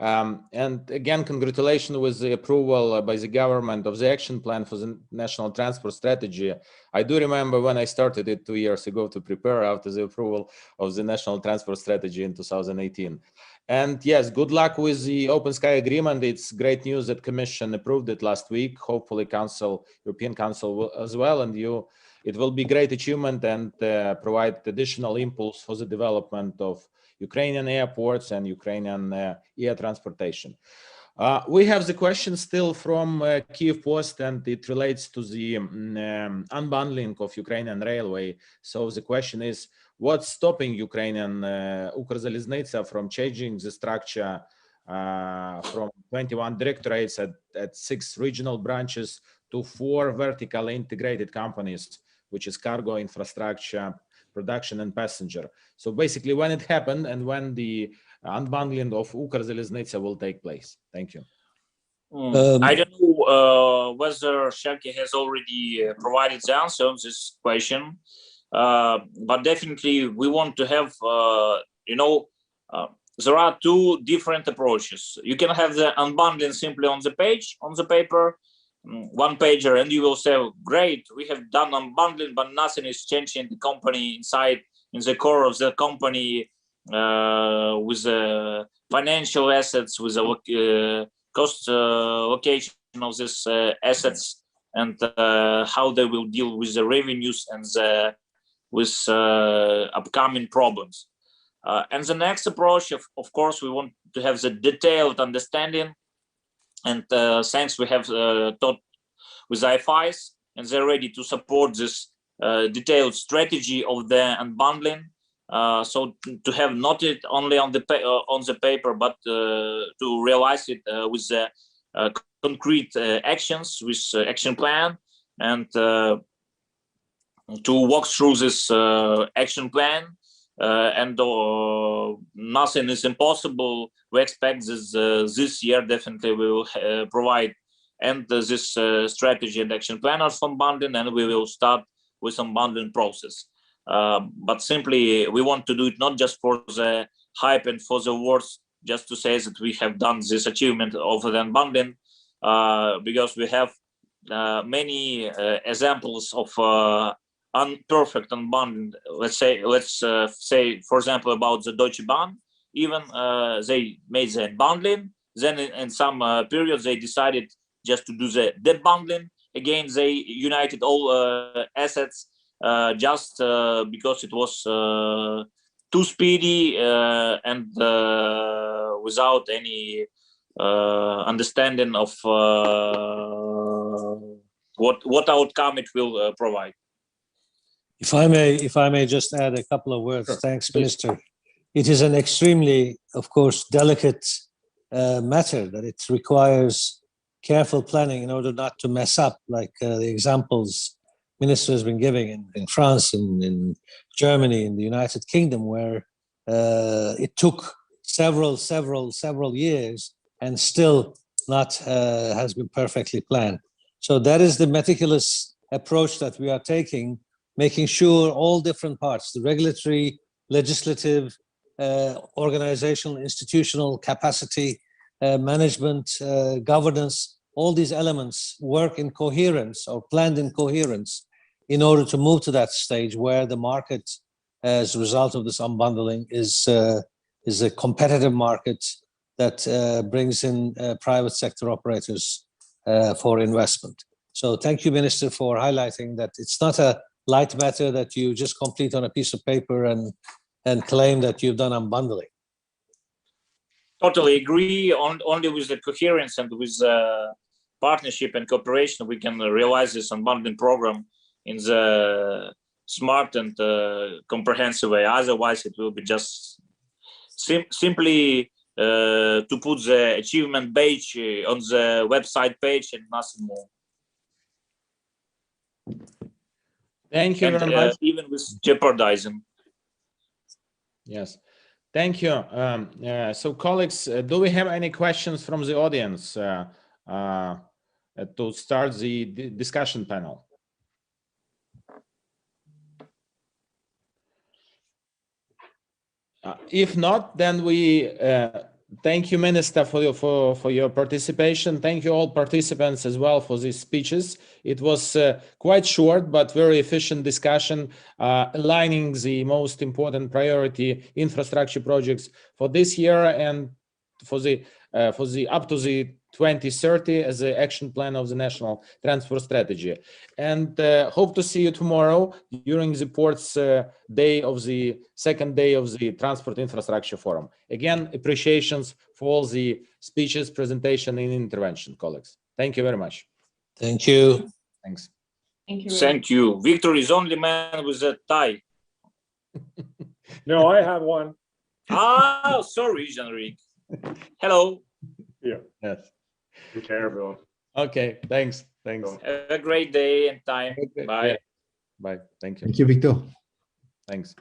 And again, congratulations with the approval by the government of the action plan for the national transport strategy. I do remember when I started it 2 years ago to prepare after the approval of the national transport strategy in 2018. And yes, good luck with the Open Sky Agreement. It's great news that Commission approved it last week. Hopefully European Council will as well. And it will be great achievement and provide additional impulse for the development of Ukrainian airports and Ukrainian air transportation. We have the question still from Kyiv Post, and it relates to the unbundling of Ukrainian railway. So the question is, what's stopping Ukrainian Ukrzaliznytsia from changing the structure from 21 directorates at 6 regional branches to 4 vertically integrated companies, which is cargo, infrastructure, production, and passenger? So basically, when it happened and when the unbundling of Ukrzaliznytsia will take place? Thank you. I don't know whether Shevke has already provided the answer on this question, but definitely we want to have, there are 2 different approaches. You can have the unbundling simply on the page, on the paper, 1 pager, and you will say, great, we have done unbundling, but nothing is changing the company inside, in the core of the company, with the financial assets, with the cost location of these assets and how they will deal with the revenues and with upcoming problems. And the next approach, of course, we want to have the detailed understanding. And thanks, we have talked with IFIs, and they're ready to support this detailed strategy of the unbundling. So to have not it only on the paper, but to realize it with the concrete actions, with action plan, and to walk through this action plan. And nothing is impossible. We expect this year definitely we will provide and this strategy and action plan of unbundling, and we will start with unbundling process. But simply, we want to do it not just for the hype and for the words, just to say that we have done this achievement of the unbundling, because we have many examples of unperfect unbundling. Let's say, for example, about the Deutsche Bahn. Even they made the unbundling, then in some periods they decided just to do the debundling. Again, they united all assets just because it was too speedy and without any understanding of what outcome it will provide. If I may just add a couple of words. Sure. Thanks, Minister. It is an extremely, of course, delicate matter that it requires careful planning in order not to mess up, like the examples Minister has been giving in France, in Germany, in the United Kingdom, where it took several years and still not has been perfectly planned. So that is the meticulous approach that we are taking, making sure all different parts, the regulatory, legislative, organizational, institutional capacity, management, governance, all these elements work in coherence or planned in coherence in order to move to that stage where the market, as a result of this unbundling, is a competitive market that brings in private sector operators for investment. So thank you, Minister, for highlighting that it's not a light matter that you just complete on a piece of paper and claim that you've done unbundling. Totally agree. Only with the coherence and with partnership and cooperation, we can realize this unbundling program in the smart and comprehensive way. Otherwise, it will be just simply to put the achievement badge on the website page and nothing more. Thank you very much. Even with jeopardizing. Yes, thank you. So, colleagues, do we have any questions from the audience to start the discussion panel? If not, then we thank you, Minister, for your participation. Thank you all participants as well for these speeches. It was quite short but very efficient discussion, aligning the most important priority infrastructure projects for this year and for the up to the 2030 as the action plan of the national transport strategy. And hope to see you tomorrow during the port's day of the second day of the Transport Infrastructure Forum. Again, appreciations for all the speeches, presentation, and intervention, colleagues. Thank you very much. Thank you. Thanks. Thank you. Thank you. Victor is only man with a tie. No, I have one. Ah, sorry, Jean-Ric. Hello. Yeah. Yes. Take care, everyone. Okay. Thanks. Thanks. Have a great day and time. Okay. Bye. Yeah. Bye. Thank you. Thank you, Victor. Thanks.